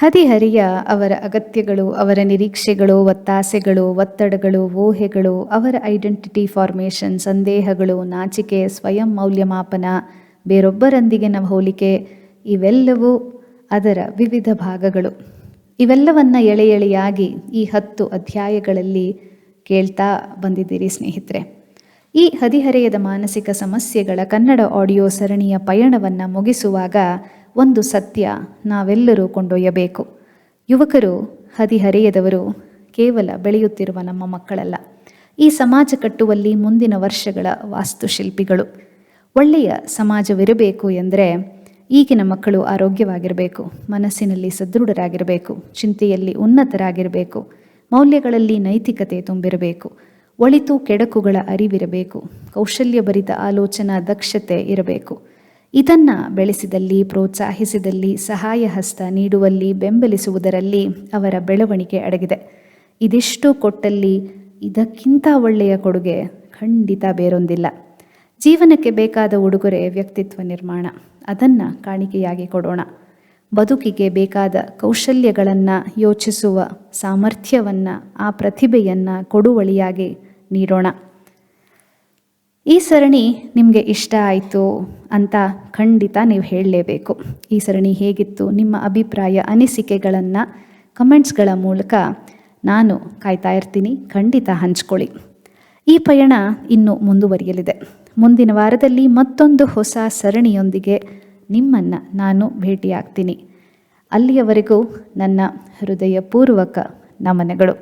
ಹದಿಹರೆಯ ಅವರ ಅಗತ್ಯಗಳು, ಅವರ ನಿರೀಕ್ಷೆಗಳು, ಒತ್ತಾಸೆಗಳು, ಒತ್ತಡಗಳು, ಊಹೆಗಳು, ಅವರ ಐಡೆಂಟಿಟಿ ಫಾರ್ಮೇಷನ್, ಸಂದೇಹಗಳು, ನಾಚಿಕೆ, ಸ್ವಯಂ ಮೌಲ್ಯಮಾಪನ, ಬೇರೊಬ್ಬರೊಂದಿಗಿನ ಹೋಲಿಕೆ ಇವೆಲ್ಲವೂ ಅದರ ವಿವಿಧ ಭಾಗಗಳು. ಇವೆಲ್ಲವನ್ನು ಎಳೆ ಎಳೆಯಾಗಿ ಈ 10 ಅಧ್ಯಾಯಗಳಲ್ಲಿ ಕೇಳ್ತಾ ಬಂದಿದ್ದೀರಿ ಸ್ನೇಹಿತರೆ. ಈ ಹದಿಹರೆಯದ ಮಾನಸಿಕ ಸಮಸ್ಯೆಗಳ ಕನ್ನಡ ಆಡಿಯೋ ಸರಣಿಯ ಪಯಣವನ್ನು ಮುಗಿಸುವಾಗ ಒಂದು ಸತ್ಯ ನಾವೆಲ್ಲರೂ ಕೊಂಡೊಯ್ಯಬೇಕು. ಯುವಕರು, ಹದಿಹರೆಯದವರು ಕೇವಲ ಬೆಳೆಯುತ್ತಿರುವ ನಮ್ಮ ಮಕ್ಕಳಲ್ಲ, ಈ ಸಮಾಜ ಕಟ್ಟುವಲ್ಲಿ ಮುಂದಿನ ವರ್ಷಗಳ ವಾಸ್ತುಶಿಲ್ಪಿಗಳು. ಒಳ್ಳೆಯ ಸಮಾಜವಿರಬೇಕು ಎಂದರೆ ಈಗಿನ ಮಕ್ಕಳು ಆರೋಗ್ಯವಾಗಿರಬೇಕು, ಮನಸ್ಸಿನಲ್ಲಿ ಸದೃಢರಾಗಿರಬೇಕು, ಚಿಂತೆಯಲ್ಲಿ ಉನ್ನತರಾಗಿರಬೇಕು, ಮೌಲ್ಯಗಳಲ್ಲಿ ನೈತಿಕತೆ ತುಂಬಿರಬೇಕು, ಒಳಿತು ಕೆಡಕುಗಳ ಅರಿವಿರಬೇಕು, ಕೌಶಲ್ಯಭರಿತ ಆಲೋಚನಾ ದಕ್ಷತೆ ಇರಬೇಕು. ಇದನ್ನು ಬೆಳೆಸಿದಲ್ಲಿ, ಪ್ರೋತ್ಸಾಹಿಸಿದಲ್ಲಿ, ಸಹಾಯ ಹಸ್ತ ನೀಡುವಲ್ಲಿ, ಬೆಂಬಲಿಸುವುದರಲ್ಲಿ ಅವರ ಬೆಳವಣಿಗೆ ಅಡಗಿದೆ. ಇದಿಷ್ಟು ಕೊಟ್ಟಲ್ಲಿ ಇದಕ್ಕಿಂತ ಒಳ್ಳೆಯ ಕೊಡುಗೆ ಖಂಡಿತ ಬೇರೊಂದಿಲ್ಲ. ಜೀವನಕ್ಕೆ ಬೇಕಾದ ಉಡುಗೊರೆ ವ್ಯಕ್ತಿತ್ವ ನಿರ್ಮಾಣ. ಅದನ್ನು ಕಾಣಿಕೆಯಾಗಿ ಕೊಡೋಣ. ಬದುಕಿಗೆ ಬೇಕಾದ ಕೌಶಲ್ಯಗಳನ್ನು ಯೋಚಿಸುವ ಸಾಮರ್ಥ್ಯವನ್ನು, ಆ ಪ್ರತಿಭೆಯನ್ನು ಕೊಡುವಳಿಯಾಗಿ ನೀಡೋಣ. ಈ ಸರಣಿ ನಿಮಗೆ ಇಷ್ಟ ಆಯಿತು ಅಂತ ಖಂಡಿತ ನೀವು ಹೇಳಲೇಬೇಕು. ಈ ಸರಣಿ ಹೇಗಿತ್ತು, ನಿಮ್ಮ ಅಭಿಪ್ರಾಯ, ಅನಿಸಿಕೆಗಳನ್ನು ಕಮೆಂಟ್ಸ್ಗಳ ಮೂಲಕ ನಾನು ಕಾಯ್ತಾ ಇರ್ತೀನಿ. ಖಂಡಿತ ಹಂಚ್ಕೊಳ್ಳಿ. ಈ ಪಯಣ ಇನ್ನೂ ಮುಂದುವರಿಯಲಿದೆ. ಮುಂದಿನ ವಾರದಲ್ಲಿ ಮತ್ತೊಂದು ಹೊಸ ಸರಣಿಯೊಂದಿಗೆ ನಿಮ್ಮನ್ನು ನಾನು ಭೇಟಿಯಾಗ್ತೀನಿ. ಅಲ್ಲಿಯವರೆಗೂ ನನ್ನ ಹೃದಯಪೂರ್ವಕ ನಮನಗಳು.